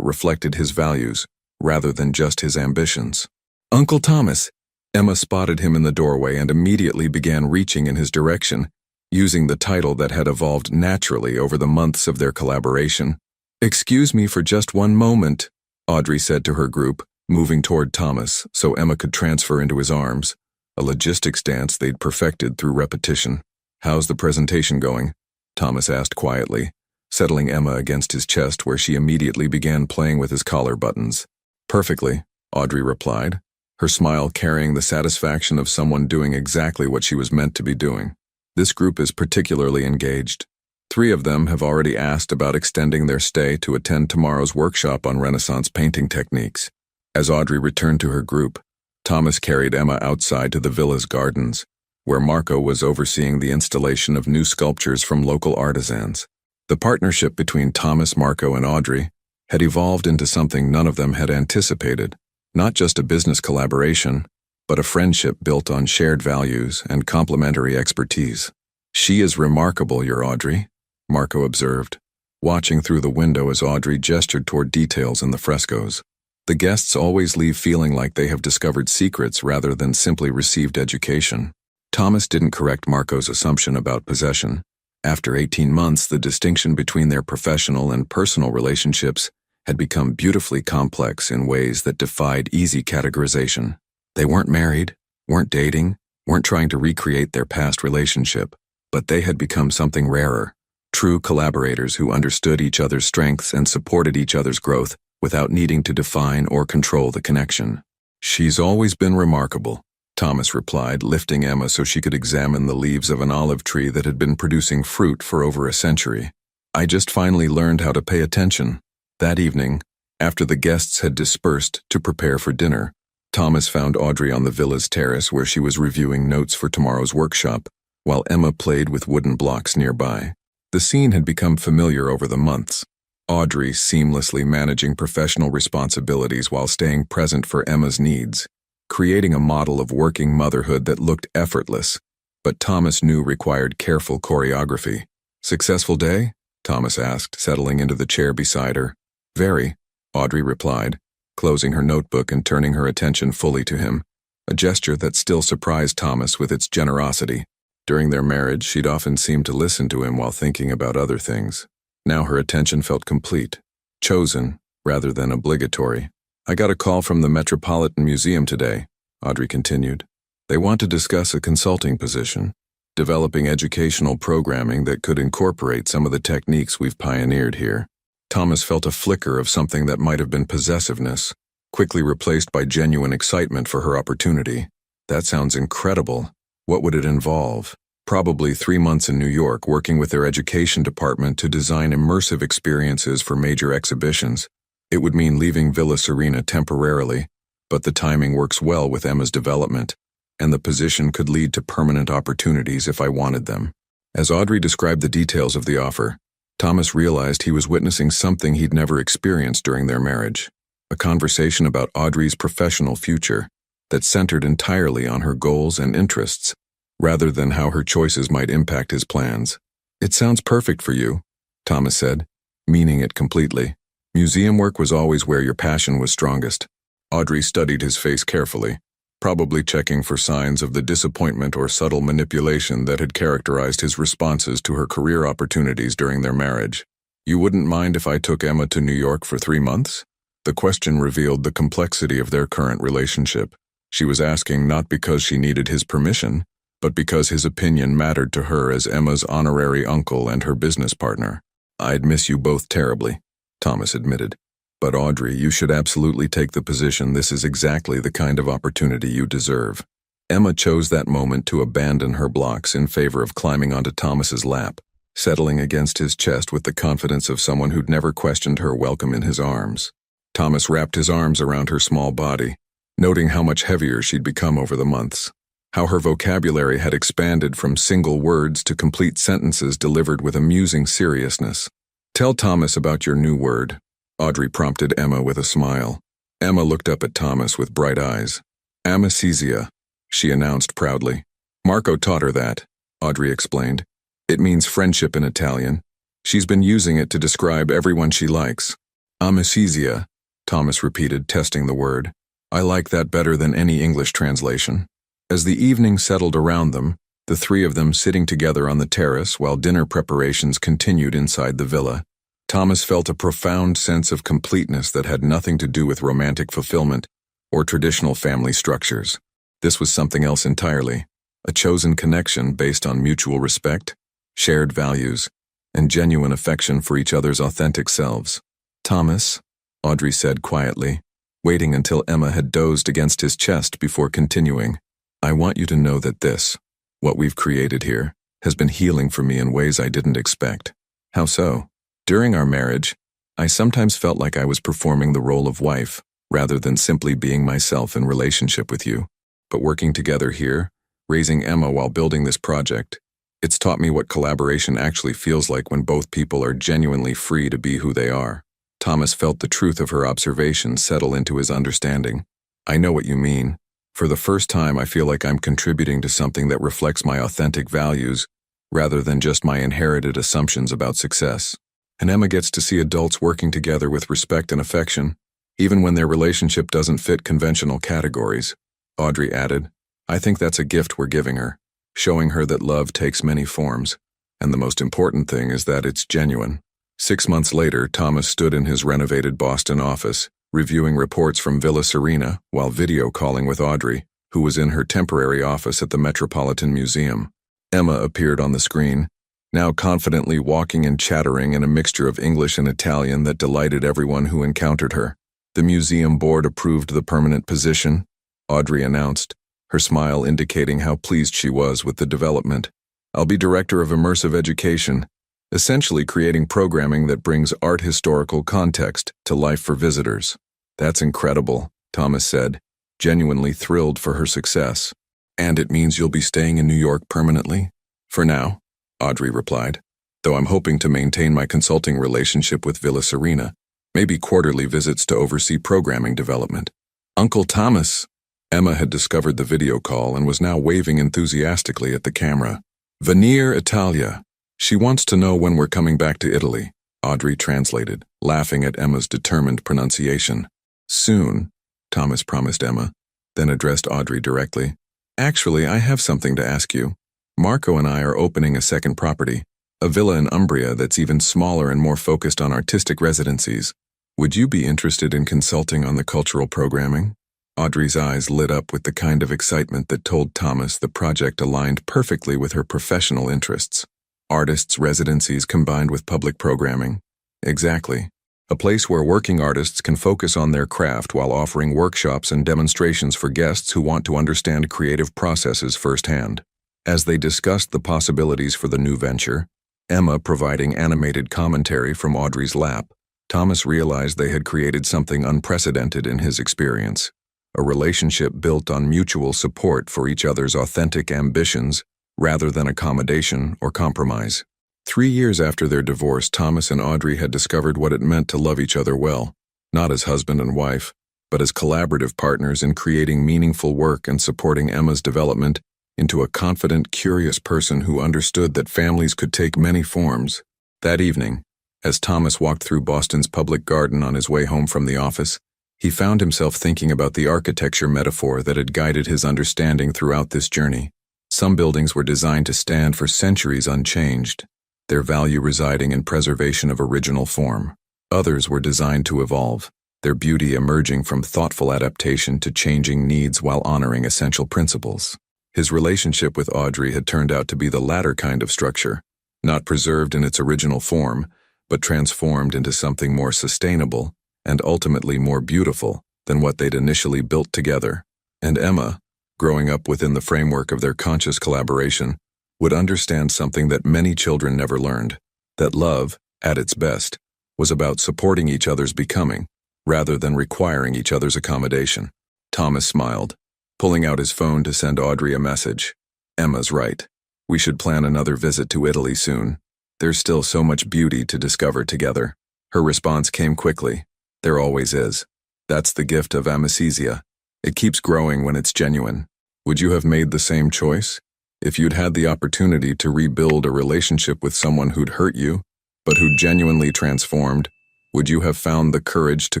reflected his values, rather than just his ambitions. "Uncle Thomas!" Emma spotted him in the doorway and immediately began reaching in his direction, using the title that had evolved naturally over the months of their collaboration. "Excuse me for just one moment," Audrey said to her group, moving toward Thomas so Emma could transfer into his arms, a logistics dance they'd perfected through repetition. "How's the presentation going?" Thomas asked quietly, settling Emma against his chest where she immediately began playing with his collar buttons. "Perfectly," Audrey replied, her smile carrying the satisfaction of someone doing exactly what she was meant to be doing. "This group is particularly engaged. 3 of them have already asked about extending their stay to attend tomorrow's workshop on Renaissance painting techniques." As Audrey returned to her group, Thomas carried Emma outside to the villa's gardens, where Marco was overseeing the installation of new sculptures from local artisans. The partnership between Thomas, Marco, and Audrey had evolved into something none of them had anticipated, not just a business collaboration, but a friendship built on shared values and complementary expertise. "She is remarkable, your Audrey," Marco observed, watching through the window as Audrey gestured toward details in the frescoes. The guests always leave feeling like they have discovered secrets rather than simply received education. Thomas didn't correct Marco's assumption about possession. After 18 months, the distinction between their professional and personal relationships had become beautifully complex in ways that defied easy categorization. They weren't married, weren't dating, weren't trying to recreate their past relationship, but they had become something rarer, true collaborators who understood each other's strengths and supported each other's growth without needing to define or control the connection. "She's always been remarkable," Thomas replied, lifting Emma so she could examine the leaves of an olive tree that had been producing fruit for over a century. "I just finally learned how to pay attention." That evening, after the guests had dispersed to prepare for dinner, Thomas found Audrey on the villa's terrace where she was reviewing notes for tomorrow's workshop, while Emma played with wooden blocks nearby. The scene had become familiar over the months, Audrey seamlessly managing professional responsibilities while staying present for Emma's needs, creating a model of working motherhood that looked effortless, but Thomas knew required careful choreography. "Successful day?" Thomas asked, settling into the chair beside her. "Very," Audrey replied, closing her notebook and turning her attention fully to him, a gesture that still surprised Thomas with its generosity. During their marriage, she'd often seemed to listen to him while thinking about other things. Now her attention felt complete, chosen, rather than obligatory. "I got a call from the Metropolitan Museum today," Audrey continued. "They want to discuss a consulting position, developing educational programming that could incorporate some of the techniques we've pioneered here." Thomas felt a flicker of something that might have been possessiveness, quickly replaced by genuine excitement for her opportunity. That sounds incredible. What would it involve? Probably 3 months in New York working with their education department to design immersive experiences for major exhibitions. It would mean leaving Villa Serena temporarily, but the timing works well with Emma's development, and the position could lead to permanent opportunities if I wanted them. As Audrey described the details of the offer, Thomas realized he was witnessing something he'd never experienced during their marriage, a conversation about Audrey's professional future that centered entirely on her goals and interests, rather than how her choices might impact his plans. "It sounds perfect for you," Thomas said, meaning it completely. Museum work was always where your passion was strongest. Audrey studied his face carefully, probably checking for signs of the disappointment or subtle manipulation that had characterized his responses to her career opportunities during their marriage. "You wouldn't mind if I took Emma to New York for 3 months?" The question revealed the complexity of their current relationship. She was asking not because she needed his permission, but because his opinion mattered to her as Emma's honorary uncle and her business partner. "I'd miss you both terribly," Thomas admitted. "But Audrey, you should absolutely take the position. This is exactly the kind of opportunity you deserve." Emma chose that moment to abandon her blocks in favor of climbing onto Thomas's lap, settling against his chest with the confidence of someone who'd never questioned her welcome in his arms. Thomas wrapped his arms around her small body, noting how much heavier she'd become over the months, how her vocabulary had expanded from single words to complete sentences delivered with amusing seriousness. "Tell Thomas about your new word," Audrey prompted Emma with a smile. Emma looked up at Thomas with bright eyes. "Amicizia," she announced proudly. "Marco taught her that," Audrey explained. "It means friendship in Italian. She's been using it to describe everyone she likes." "Amicizia," Thomas repeated, testing the word. "I like that better than any English translation." As the evening settled around them, the three of them sitting together on the terrace while dinner preparations continued inside the villa, Thomas felt a profound sense of completeness that had nothing to do with romantic fulfillment or traditional family structures. This was something else entirely, a chosen connection based on mutual respect, shared values, and genuine affection for each other's authentic selves. "Thomas," Audrey said quietly, waiting until Emma had dozed against his chest before continuing, "I want you to know that this, what we've created here, has been healing for me in ways I didn't expect." "How so?" "During our marriage, I sometimes felt like I was performing the role of wife, rather than simply being myself in relationship with you. But working together here, raising Emma while building this project, it's taught me what collaboration actually feels like when both people are genuinely free to be who they are." Thomas felt the truth of her observation settle into his understanding. "I know what you mean. For the first time, I feel like I'm contributing to something that reflects my authentic values, rather than just my inherited assumptions about success." And Emma gets to see adults working together with respect and affection, even when their relationship doesn't fit conventional categories, Audrey added. "I think that's a gift we're giving her, showing her that love takes many forms, and the most important thing is that it's genuine." 6 months later, Thomas stood in his renovated Boston office, reviewing reports from Villa Serena while video calling with Audrey, who was in her temporary office at the Metropolitan Museum. Emma appeared on the screen, now confidently walking and chattering in a mixture of English and Italian that delighted everyone who encountered her. "The museum board approved the permanent position," Audrey announced, her smile indicating how pleased she was with the development. "I'll be director of immersive education, essentially creating programming that brings art historical context to life for visitors." "That's incredible," Thomas said, genuinely thrilled for her success. "And it means you'll be staying in New York permanently?" "For now," Audrey replied, "though I'm hoping to maintain my consulting relationship with Villa Serena, maybe quarterly visits to oversee programming development." "Uncle Thomas!" Emma had discovered the video call and was now waving enthusiastically at the camera. "Venire Italia. She wants to know when we're coming back to Italy," Audrey translated, laughing at Emma's determined pronunciation. "Soon," Thomas promised Emma, then addressed Audrey directly. "Actually, I have something to ask you. Marco and I are opening a second property, a villa in Umbria that's even smaller and more focused on artistic residencies. Would you be interested in consulting on the cultural programming?" Audrey's eyes lit up with the kind of excitement that told Thomas the project aligned perfectly with her professional interests. Artists' residencies combined with public programming. Exactly. a place where working artists can focus on their craft while offering workshops and demonstrations for guests who want to understand creative processes firsthand. As they discussed the possibilities for the new venture, Emma providing animated commentary from Audrey's lap, Thomas realized they had created something unprecedented in his experience, a relationship built on mutual support for each other's authentic ambitions rather than accommodation or compromise. 3 years after their divorce, Thomas and Audrey had discovered what it meant to love each other well, not as husband and wife, but as collaborative partners in creating meaningful work and supporting Emma's development into a confident, curious person who understood that families could take many forms. That evening, as Thomas walked through Boston's public garden on his way home from the office, he found himself thinking about the architecture metaphor that had guided his understanding throughout this journey. Some buildings were designed to stand for centuries unchanged, their value residing in preservation of original form. Others were designed to evolve, their beauty emerging from thoughtful adaptation to changing needs while honoring essential principles. His relationship with Audrey had turned out to be the latter kind of structure, not preserved in its original form, but transformed into something more sustainable and ultimately more beautiful than what they'd initially built together. And Emma, growing up within the framework of their conscious collaboration, would understand something that many children never learned, that love, at its best, was about supporting each other's becoming, rather than requiring each other's accommodation. Thomas smiled, pulling out his phone to send Audrey a message. Emma's right. We should plan another visit to Italy soon. There's still so much beauty to discover together. Her response came quickly. There always is. That's the gift of amicizia. It keeps growing when it's genuine. Would you have made the same choice? If you'd had the opportunity to rebuild a relationship with someone who'd hurt you, but who genuinely transformed, would you have found the courage to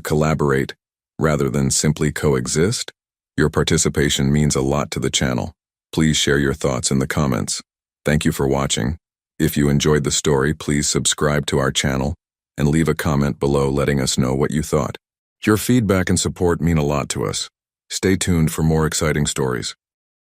collaborate rather than simply coexist? Your participation means a lot to the channel. Please share your thoughts in the comments. Thank you for watching. If you enjoyed the story, please subscribe to our channel and leave a comment below letting us know what you thought. Your feedback and support mean a lot to us. Stay tuned for more exciting stories.